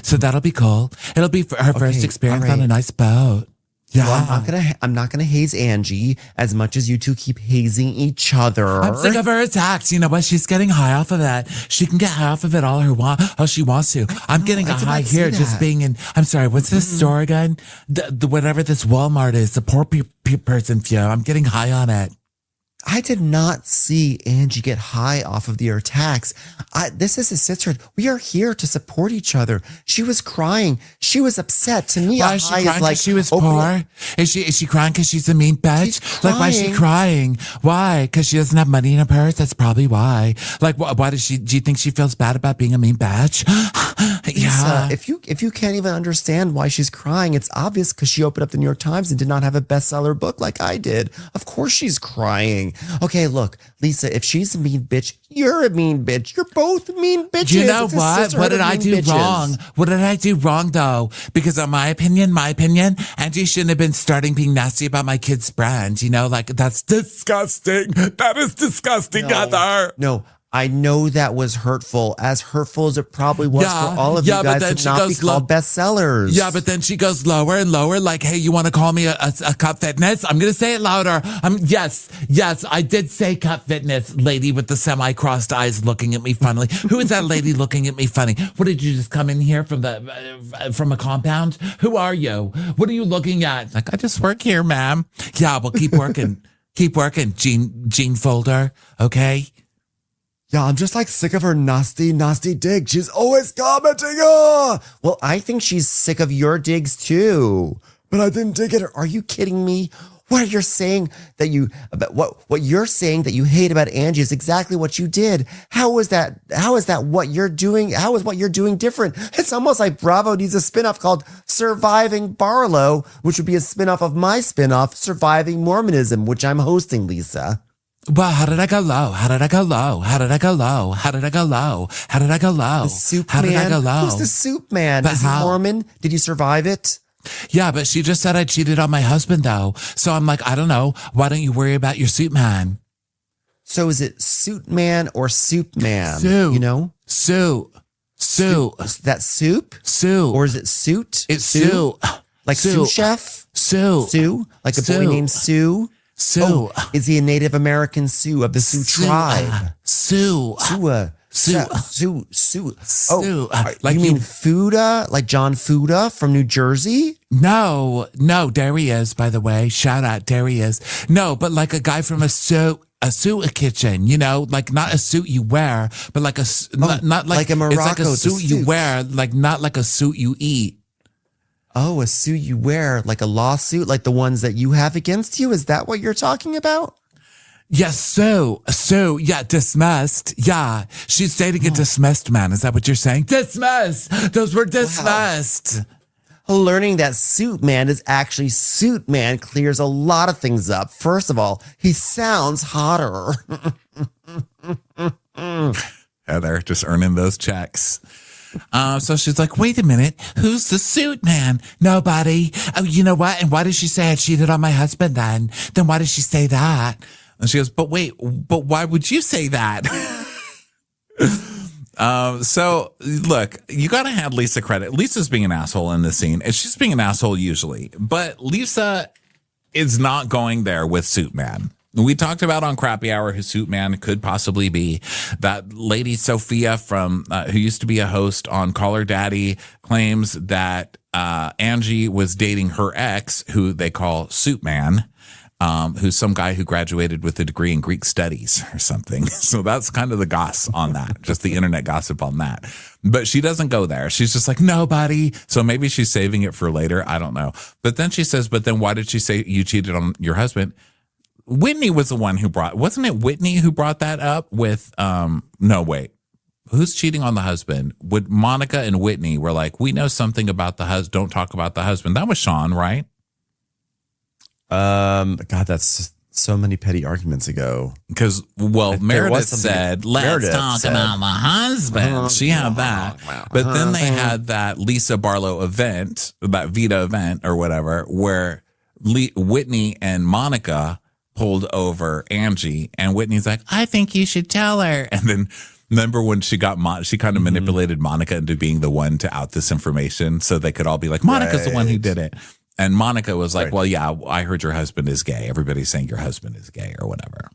So that'll be cool. It'll be her first experience on a nice boat. Yeah. Well, I'm not gonna haze Angie as much as you two keep hazing each other. I'm sick of her attacks. You know what? She's getting high off of that. She can get high off of it all she wants to. I'm getting a high here just being in. I'm sorry. What's this store again? The whatever this Walmart is. The poor person view. I'm getting high on it. I did not see Angie get high off of your attacks. This is a sisterhood. We are here to support each other. She was crying. She was upset. To me, why is she crying? Like she was poor. Is she crying because she's a mean bitch? Like, why is she crying? Why? Because she doesn't have money in her purse. That's probably why. Like, why does she? Do you think she feels bad about being a mean bitch? Yeah. Lisa, if you can't even understand why she's crying, it's obvious because she opened up the New York Times and did not have a bestseller book like I did. Of course she's crying. Okay, look, Lisa, if she's a mean bitch, you're a mean bitch. You're both mean bitches. You know what? What did I do wrong? What did I do wrong, though? Because in my opinion, Angie shouldn't have been starting being nasty about my kid's brand. You know, like, that's disgusting. That is disgusting, Heather. No. I know that was hurtful, as hurtful as it probably was for all of you guys to not be called bestsellers. Yeah, but then she goes lower and lower, like, hey, you want to call me a Cut Fitness? I'm going to say it louder. Yes, I did say Cut Fitness, lady with the semi-crossed eyes looking at me funnily. Who is that lady looking at me funny? What, did you just come in here from a compound? Who are you? What are you looking at? Like, I just work here, ma'am. Yeah, well, keep working. Keep working, Gene Folder, okay? Yeah, I'm just like sick of her nasty dig. She's always commenting. Oh, well, I think she's sick of your digs too. But I didn't dig it. Are you kidding me? What you're saying that what you're saying that you hate about Angie is exactly what you did. How is that what you're doing? How is what you're doing different? It's almost like Bravo needs a spinoff called Surviving Barlow, which would be a spinoff of my spinoff, Surviving Mormonism, which I'm hosting, Lisa. Well, how did I go low? How did I go low? How did I go low? How did I go low? How did I go low? The soup how man? Did I go low? Who's the soup man? But is he how? Mormon? Did you survive it? Yeah, but she just said I cheated on my husband, though. So I'm like, I don't know. Why don't you worry about your soup man? So is it suit man or soup man? Soup. You know? Soup. That soup? Soup. Or is it suit? It's soup. Like Soup. sous chef? Soup. Sue? Like a boy Soup. named Sue? Sue. Oh, is he a Native American Sioux of the Sioux tribe? Sue. Sioux. Sue. Sioux. Sue. Oh, Like you mean Fuda? Like John Fuda from New Jersey? No, there he is, by the way. Shout out, there he is. No, but like a guy from a suit kitchen, you know, like not a suit you wear, but like not like like a Morocco, it's like a suit you suit. wear, like not like a suit you eat. Oh, a suit you wear, like a lawsuit, like the ones that you have against you? Is that what you're talking about? Yes, so, yeah, dismissed. Yeah, she's dating a dismissed man. Is that what you're saying? Dismissed. Those were dismissed. Learning that suit man is actually suit man clears a lot of things up. First of all, he sounds hotter. Heather just earning those checks. So she's like, wait a minute, who's the suit man? Nobody. Oh, you know what? And why did she say I cheated on my husband then? Then why did she say that? And she goes, but why would you say that? So look, you got to hand Lisa credit. Lisa's being an asshole in this scene, and she's being an asshole usually, but Lisa is not going there with Suit Man. We talked about on Crappy Hour who Suit Man could possibly be. That lady Sophia from who used to be a host on Call Her Daddy claims that Angie was dating her ex, who they call Suit Man. Who's some guy who graduated with a degree in Greek studies or something. So that's kind of the goss on that, just the internet gossip on that. But she doesn't go there. She's just like, nobody. So maybe she's saving it for later. I don't know. But then she says, but then why did she say you cheated on your husband? Whitney was the one who wasn't it Whitney who brought that up with, no, wait. Who's cheating on the husband? Would Monica and Whitney were like, we know something about the husband. Don't talk about the husband. That was Sean, right? God, that's so many petty arguments ago. Because, Meredith said, let's talk about the husband. She had that. But then they had that Lisa Barlow event, that Vita event or whatever, where Whitney and Monica pulled over Angie. And Whitney's like, I think you should tell her. And then remember when she got, she kind of manipulated Monica into being the one to out this information so they could all be like, Monica's the one who did it. And Monica was like, well, yeah, I heard your husband is gay. Everybody's saying your husband is gay or whatever.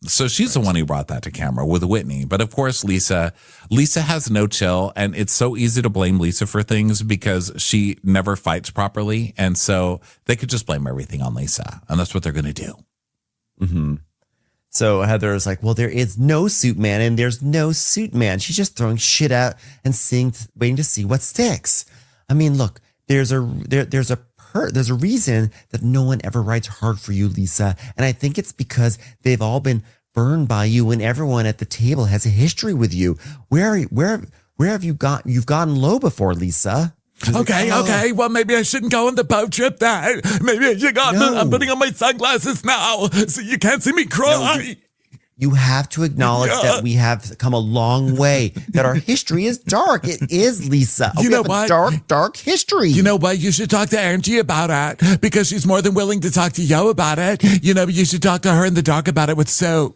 So she's the one who brought that to camera with Whitney. But of course, Lisa has no chill. And it's so easy to blame Lisa for things because she never fights properly. And so they could just blame everything on Lisa. And that's what they're going to do. Mm-hmm. So Heather's like, well, there is no suit man and there's no suit man. She's just throwing shit out and waiting to see what sticks. I mean, look, there's a reason that no one ever writes hard for you, Lisa. And I think it's because they've all been burned by you and everyone at the table has a history with you. Where have you you've gotten low before, Lisa? Okay. Well, maybe I shouldn't go on the boat trip then. Maybe I should go. No. I'm putting on my sunglasses now so you can't see me cry. You have to acknowledge that we have come a long way, that our history is dark. It is, Lisa. You know what? Dark history. You know what? You should talk to Angie about it because she's more than willing to talk to you about it. You know, you should talk to her in the dark about it with Sue.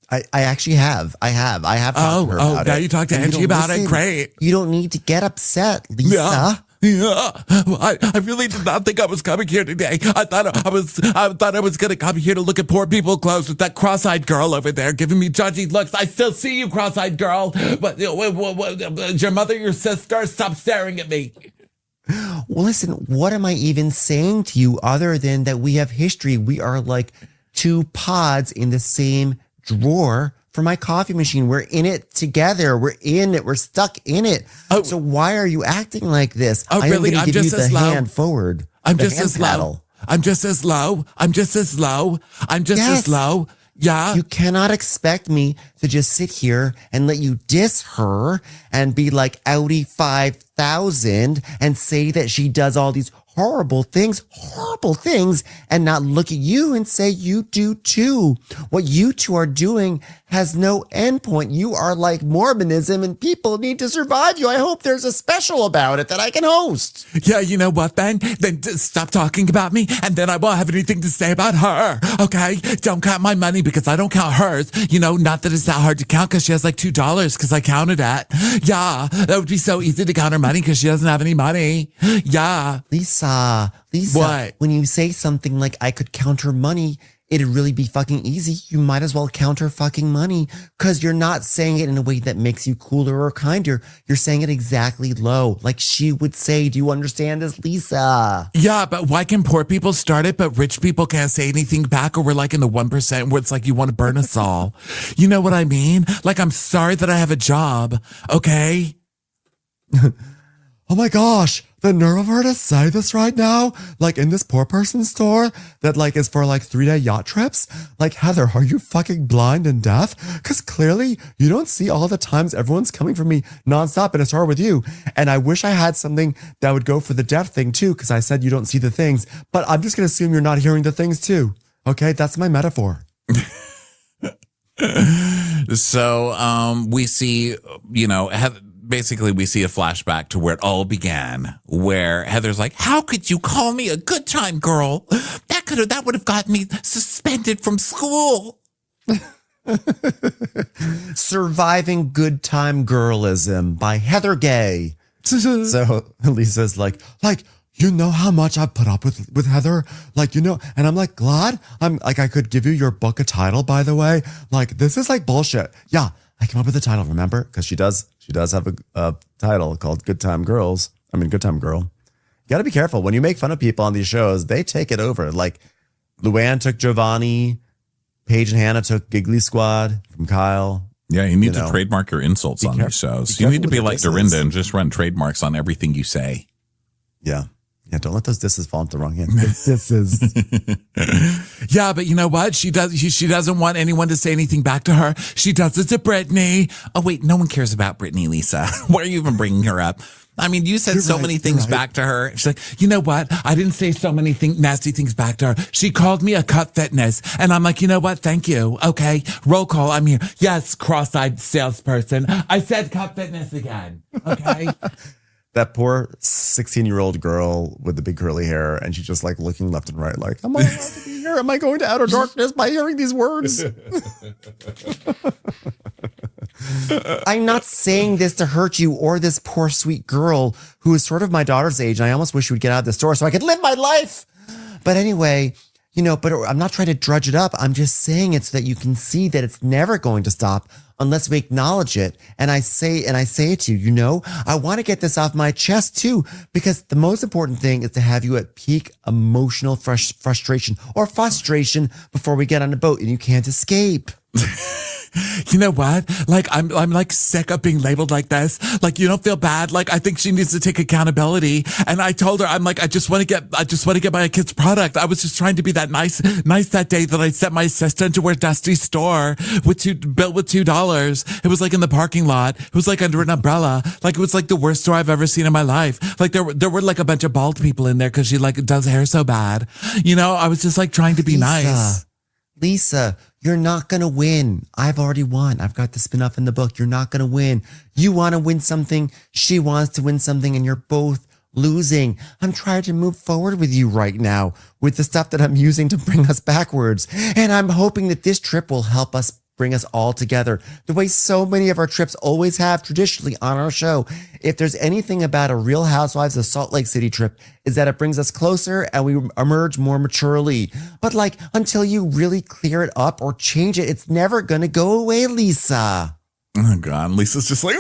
I actually have. I have talked to her about it. Now you talk to Angie about it? Great. You don't need to get upset, Lisa. Yeah. Well, I really did not think I was coming here today. I thought I was going to come here to look at poor people clothes with that cross-eyed girl over there giving me judgy looks. I still see you, cross-eyed girl. But your mother, your sister, stop staring at me. Well, listen, what am I even saying to you other than that we have history? We are like two pods in the same drawer for my coffee machine. We're in it together. We're in it. We're stuck in it. Oh. So why are you acting like this? Oh, really? I'm I'm give you just the as low. hand forward. I'm the just hand as low. paddle. I'm just as low. I'm just as low. I'm just Yes. as low. Yeah. You cannot expect me to just sit here and let you diss her and be like Audi 5000 and say that she does all these horrible things, and not look at you and say you do too. What you two are doing has no endpoint. You are like Mormonism and people need to survive you. I hope there's a special about it that I can host. Yeah, you know what, then? Then stop talking about me, and then I won't have anything to say about her, okay? Don't count my money because I don't count hers. You know, not that it's that hard to count because she has like $2 because I counted it. Yeah, that would be so easy to count her money because she doesn't have any money. Yeah. Lisa, What? when you say something like I could count her money, it'd really be fucking easy. You might as well count her fucking money because you're not saying it in a way that makes you cooler or kinder. You're saying it exactly low, like she would say. Do you understand this, Lisa? Yeah, but why can poor people start it, but rich people can't say anything back, or we're like in the 1% where it's like you want to burn us all? You know what I mean? Like, I'm sorry that I have a job, okay? Oh my gosh, the nerve of her to say this right now, like in this poor person's store that like is for like 3-day yacht trips. Like, Heather, are you fucking blind and deaf? Because clearly you don't see all the times everyone's coming for me nonstop in a store with you. And I wish I had something that would go for the deaf thing too, because I said you don't see the things, but I'm just going to assume you're not hearing the things too. Okay, that's my metaphor. So we see, you know, basically we see a flashback to where it all began, where Heather's like, how could you call me a good time girl? That would have gotten me suspended from school. Surviving Good Time Girlism by Heather Gay. So Lisa's like, you know how much I've put up with Heather? Like, you know, and I'm like, glad I'm like, I could give you your book a title, by the way. Like, this is like bullshit. Yeah, I came up with the title, remember? Because she does have a title called Good Time Girl. You got to be careful. When you make fun of people on these shows, they take it over. Like, Luann took Giovanni, Paige and Hannah took Giggly Squad from Kyle. Yeah, you need to trademark your insults on these shows. You need to be like Dorinda and just run trademarks on everything you say. Yeah. Yeah, don't let those disses fall into the wrong hands. Disses. Yeah, but you know what? She doesn't want anyone to say anything back to her. She does it to Brittany. Oh, wait, no one cares about Brittany, Lisa. Why are you even bringing her up? I mean, you said so many things back to her. She's like, you know what? I didn't say so many nasty things back to her. She called me a cut fitness. And I'm like, you know what? Thank you. Okay. Roll call. I'm here. Yes, cross-eyed salesperson. I said cut fitness again. Okay. That poor 16-year-old girl with the big curly hair, and she's just like looking left and right, like, am I allowed to be here? Am I going to outer darkness by hearing these words? I'm not saying this to hurt you or this poor sweet girl who is sort of my daughter's age, and I almost wish she would get out of the store so I could live my life. But anyway, you know, but I'm not trying to drudge it up. I'm just saying it so that you can see that it's never going to stop unless we acknowledge it. And I say it to you, you know, I want to get this off my chest too, because the most important thing is to have you at peak emotional frustration before we get on the boat and you can't escape. You know what? Like, I'm like sick of being labeled like this. Like, you don't feel bad. Like, I think she needs to take accountability. And I told her, I'm like, I just want to get my kid's product. I was just trying to be that nice that day that I sent my assistant to where Dusty's store built with $2. It was like in the parking lot. It was like under an umbrella. Like, it was like the worst store I've ever seen in my life. Like, there were like a bunch of bald people in there because she like does hair so bad. You know, I was just like trying to be nice. Lisa, you're not going to win. I've already won. I've got the spin-off in the book. You're not going to win. You want to win something. She wants to win something, and you're both losing. I'm trying to move forward with you right now with the stuff that I'm using to bring us backwards. And I'm hoping that this trip will help us bring us all together the way so many of our trips always have traditionally on our show. If there's anything about a Real Housewives of Salt Lake City trip, is that it brings us closer and we emerge more maturely. But like, until you really clear it up or change it, it's never going to go away, Lisa. Oh, God. Lisa's just like,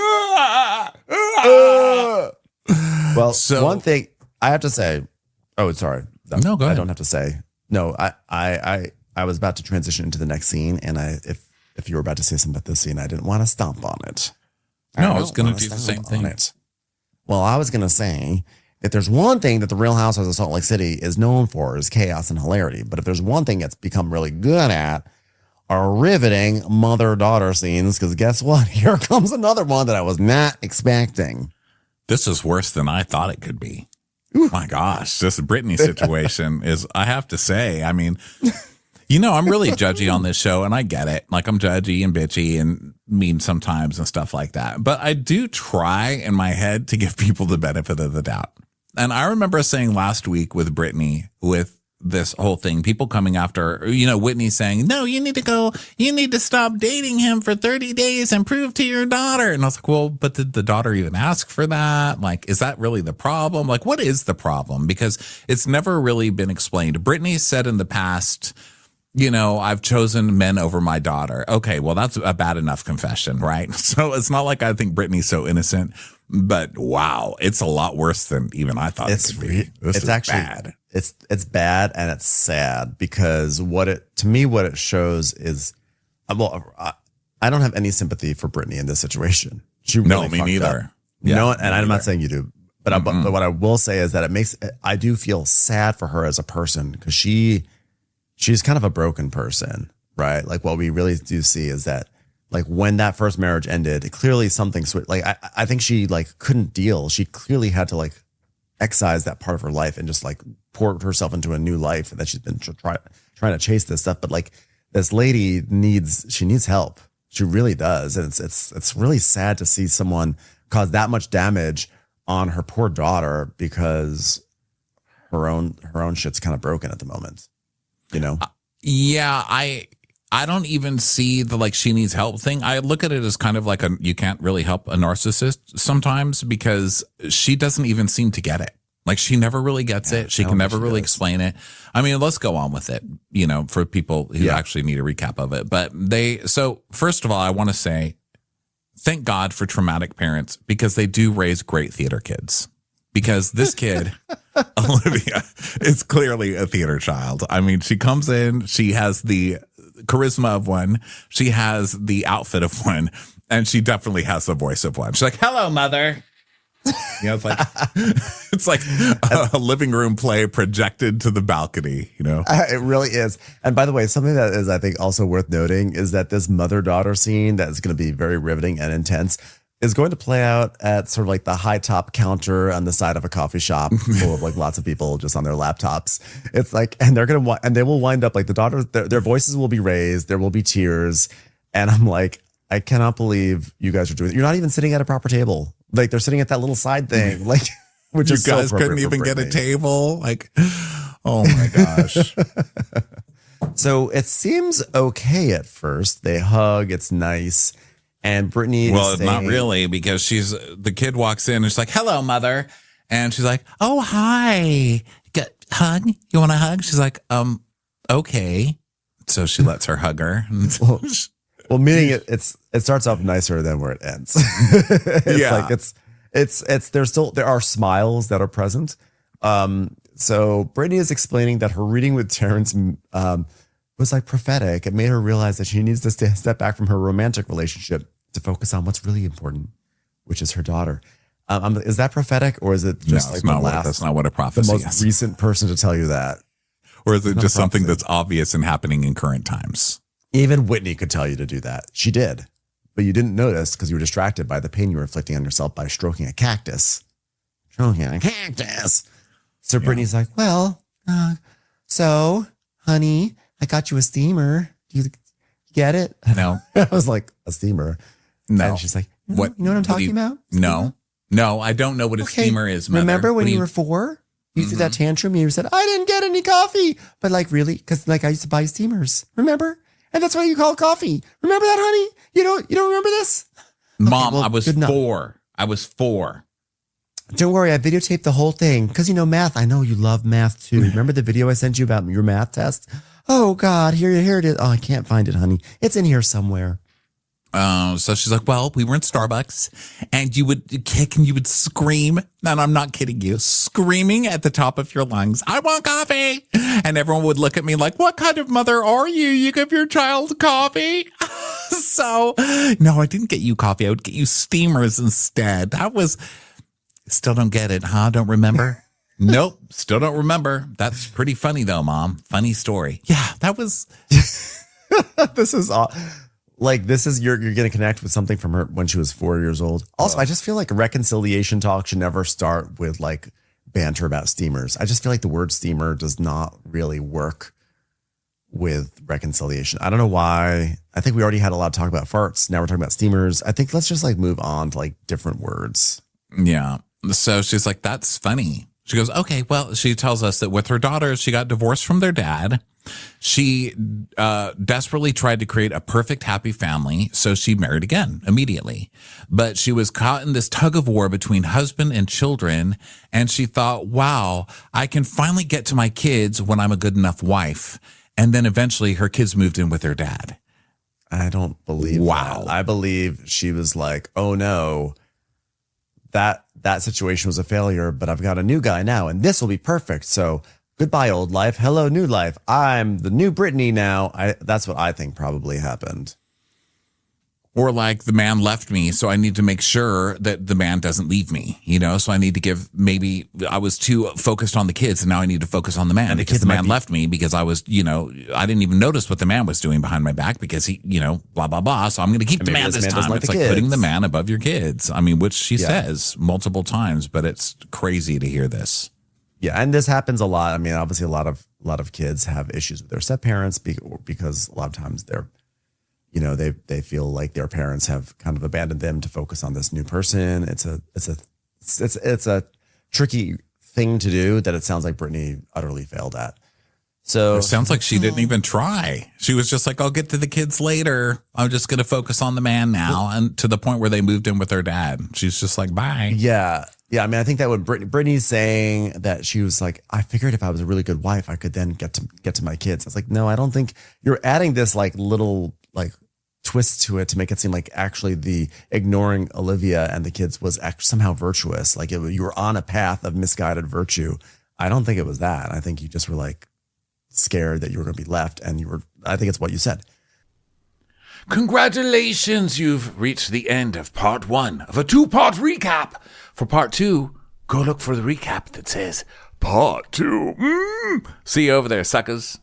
Well, so one thing I have to say. Oh, sorry. No, go ahead. I don't have to say. No, I was about to transition into the next scene, and if if you were about to say something about this scene. I didn't want to stomp on it. No, I was going wanna to do the stomp same on thing. it. Well, I was going to say, if there's one thing that the Real Housewives of Salt Lake City is known for is chaos and hilarity. But if there's one thing it's become really good at are riveting mother-daughter scenes. Because guess what? Here comes another one that I was not expecting. This is worse than I thought it could be. My gosh, this Britney situation is, I have to say, I mean, I'm really judgy on this show, and I get it. Like, I'm judgy and bitchy and mean sometimes and stuff like that. But I do try in my head to give people the benefit of the doubt. And I remember saying last week with Britney, with this whole thing, people coming after, Whitney saying, no, you need to stop dating him for 30 days and prove to your daughter. And I was like, well, but did the daughter even ask for that? Like, is that really the problem? Like, what is the problem? Because it's never really been explained. Britney said in the past, I've chosen men over my daughter. Okay, well, that's a bad enough confession, right? So it's not like I think Britney's so innocent, but wow, it's a lot worse than even I thought it could be. It's actually bad. It's bad and it's sad because what it shows is, I don't have any sympathy for Britney in this situation. She really no, me fucked neither. Up. And I'm not saying you do, but what I will say is that I do feel sad for her as a person because she's kind of a broken person, right? Like what we really do see is that like when that first marriage ended, clearly something like I think she like couldn't deal. She clearly had to like excise that part of her life and just like pour herself into a new life that she's been trying to chase this stuff. But like this lady needs help. She really does. And it's really sad to see someone cause that much damage on her poor daughter because her own shit's kind of broken at the moment. Yeah, I don't even see the like she needs help thing. I look at it as kind of like you can't really help a narcissist sometimes because she doesn't even seem to get it. Like she never really gets it. She can never really explain it. I mean, let's go on with it, for people who actually need a recap of it. But so first of all, I want to say thank God for traumatic parents because they do raise great theater kids. Because this kid, Olivia, is clearly a theater child. I mean, she comes in, she has the charisma of one, she has the outfit of one, and she definitely has the voice of one. She's like, hello, mother. It's like a living room play projected to the balcony, It really is. And by the way, something that is, I think, also worth noting is that this mother-daughter scene that is going to be very riveting and intense is going to play out at sort of like the high top counter on the side of a coffee shop full of like lots of people just on their laptops. It's like, and they will wind up like the daughters, their voices will be raised. There will be tears. And I'm like, I cannot believe you guys are doing it. You're not even sitting at a proper table. Like they're sitting at that little side thing, like, which you is guys so couldn't even get a table. Like, oh my gosh. So it seems okay at first. They hug. It's nice. And Brittany well, is saying, not really, because the kid walks in and she's like, hello, mother. And she's like, oh, hi. Hug? You want a hug? She's like, okay. So she lets her hug her. Well, meaning it starts off nicer than where it ends. There are smiles that are present. So Brittany is explaining that her reading with Terrence was like prophetic. It made her realize that she needs to step back from her romantic relationship to focus on what's really important, which is her daughter. Is that prophetic, or is it just that's not what a prophecy is. The most recent person to tell you that? Or is it just something that's obvious and happening in current times? Even Whitney could tell you to do that. She did, but you didn't notice because you were distracted by the pain you were inflicting on yourself by stroking a cactus. So Brittany's like, well, so honey, I got you a steamer. Do you get it? No. I was like, a steamer? No. And she's like, what? You know what I'm talking about? No. No, I don't know what a steamer is, mother. Remember when you were 4? You threw that tantrum and you said, I didn't get any coffee. But like, really? Because like I used to buy steamers. Remember? And that's why you call it coffee. Remember that, honey? You don't remember this? Mom, okay, I was 4. I was 4. Don't worry, I videotaped the whole thing. Because you know math. I know you love math too. Remember the video I sent you about your math test? Oh God, here it is. Oh, I can't find it, honey. It's in here somewhere. So she's like, well, we were in Starbucks and you would kick and you would scream. And I'm not kidding you, screaming at the top of your lungs, I want coffee. And everyone would look at me like, what kind of mother are you? You give your child coffee? So no, I didn't get you coffee. I would get you steamers instead. That was, still don't get it, huh? Don't remember? Nope. Still don't remember. That's pretty funny though, Mom. Funny story. Yeah, that was. This is all. Like, this is, you're going to connect with something from her when she was 4 years old. Also, I just feel like a reconciliation talk should never start with like banter about steamers. I just feel like the word steamer does not really work with reconciliation. I don't know why. I think we already had a lot of talk about farts. Now we're talking about steamers. I think let's just like move on to like different words. Yeah. So she's like, that's funny. She goes, okay, well, she tells us that with her daughters, she got divorced from their dad. She desperately tried to create a perfect, happy family, so she married again immediately. But she was caught in this tug of war between husband and children, and she thought, wow, I can finally get to my kids when I'm a good enough wife. And then eventually her kids moved in with their dad. I don't believe that. I believe she was like, oh no, that situation was a failure, but I've got a new guy now, and this will be perfect. So goodbye, old life. Hello, new life. I'm the new Britney now. That's what I think probably happened. Or like, the man left me, so I need to make sure that the man doesn't leave me, you know? So I need to give, maybe I was too focused on the kids and now I need to focus on the man, because the man left me because I was, you know, I didn't even notice what the man was doing behind my back because he, you know, blah, blah, blah. So I'm going to keep the man this time. It's like putting the man above your kids. I mean, which she says multiple times, but it's crazy to hear this. Yeah, and this happens a lot. I mean, obviously a lot of kids have issues with their step parents because a lot of times they're, you know, they feel like their parents have kind of abandoned them to focus on this new person. It's a tricky thing to do that it sounds like Britney utterly failed at. So it sounds like she didn't even try. She was just like, I'll get to the kids later. I'm just going to focus on the man now. And to the point where they moved in with her dad. She's just like, bye. Yeah. Yeah. I mean, I think that when Britney's saying that she was like, I figured if I was a really good wife, I could then get to my kids. I was like, no, I don't think you're adding this like little like twist to it to make it seem like actually the ignoring Olivia and the kids was somehow virtuous. Like you were on a path of misguided virtue. I don't think it was that. I think you just were like scared that you were going to be left. And I think it's what you said. Congratulations. You've reached the end of part 1 of a 2-part recap. For part 2, go look for the recap that says part 2. See you over there, suckers.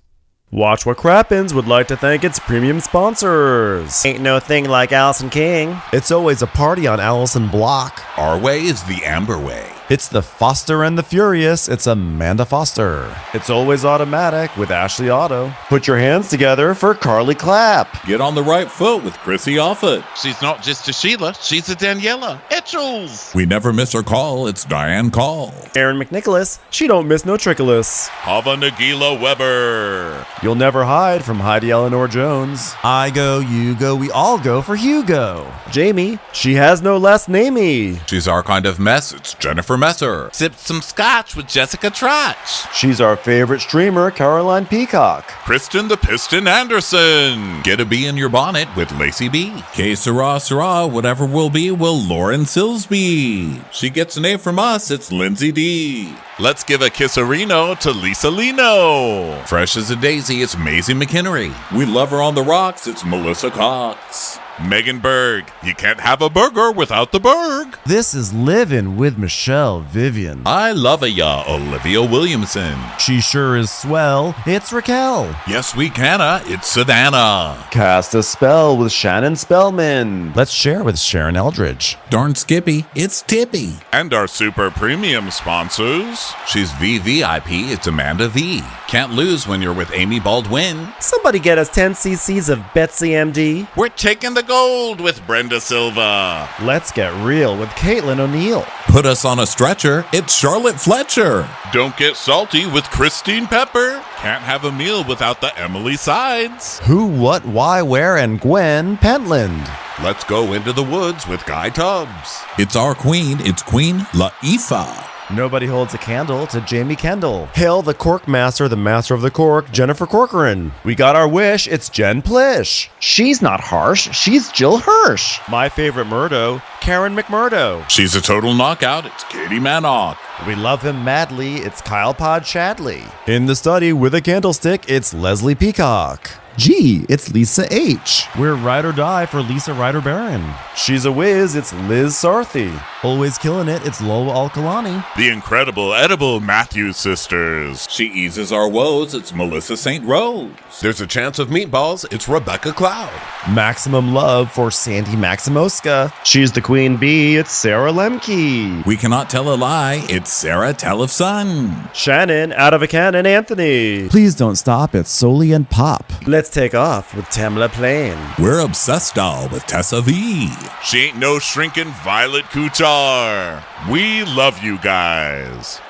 Watch What Crappens would like to thank its premium sponsors. Ain't no thing like Allison King. It's always a party on Allison Block. Our way is the Amber way. It's the Foster and the Furious. It's Amanda Foster. It's always automatic with Ashley Otto. Put your hands together for Carly Clapp. Get on the right foot with Chrissy Offit. She's not just a Sheila, she's a Daniela. Etchels. We never miss her call. It's Diane Call. Aaron McNicholas. She don't miss no trickolas. Hava Nagila Weber. You'll never hide from Heidi Eleanor Jones. I go, you go, we all go for Hugo. Jamie. She has no last namey. She's our kind of mess. It's Jennifer Messer. Sipped some scotch with Jessica Trotch. She's our favorite streamer, Caroline Peacock. Kristen the Piston Anderson. Get a bee in your bonnet with Lacey B. Que sera, whatever will be, will Lauren Silsby. She gets an A from us, it's Lindsay D. Let's give a kisserino to Lisa Lino. Fresh as a daisy, it's Maisie McHenry. We love her on the rocks, it's Melissa Cox. Megan Berg. You can't have a burger without the Berg. This is Livin' with Michelle Vivian. I love ya, Olivia Williamson. She sure is swell. It's Raquel. Yes, we canna. It's Savannah. Cast a spell with Shannon Spellman. Let's share with Sharon Eldridge. Darn Skippy, it's Tippy. And our super premium sponsors. She's VVIP, it's Amanda V. Can't lose when you're with Amy Baldwin. Somebody get us 10 cc's of Betsy MD. We're taking the gold with Brenda Silva. Let's get real with Caitlin O'Neill. Put us on a stretcher, it's Charlotte Fletcher. Don't get salty with Christine Pepper. Can't have a meal without the Emily Sides. Who, what, why, where, and Gwen Pentland. Let's go into the woods with Guy Tubbs. It's our queen, it's Queen Laifah. Nobody holds a candle to Jamie Kendall. Hail the cork master, the master of the cork, Jennifer Corcoran. We got our wish, it's Jen Plish. She's not harsh, she's Jill Hirsch. My favorite Murdo, Karen McMurdo. She's a total knockout. It's Katie Manock. We love him madly, it's Kyle Pod Shadley. In the study with a candlestick, it's Leslie Peacock. Gee, it's Lisa H. We're Ride or Die for Lisa Ryder Barron. She's a whiz, it's Liz Sarthy. Always killing it, it's Lola Alkalani. The incredible edible Matthews sisters. She eases our woes. It's Melissa St. Rose. There's a chance of meatballs. It's Rebecca Cloud. Maximum love for Sandy Maximoska. She's the queen bee, it's Sarah Lemke. We cannot tell a lie. It's Sarah Telefson. Shannon, out of a cannon, Anthony. Please don't stop, it's Soli and Pop. Let's take off with Tamla Plain. We're obsessed all with Tessa V. She ain't no shrinking Violet Kuchar. We love you guys.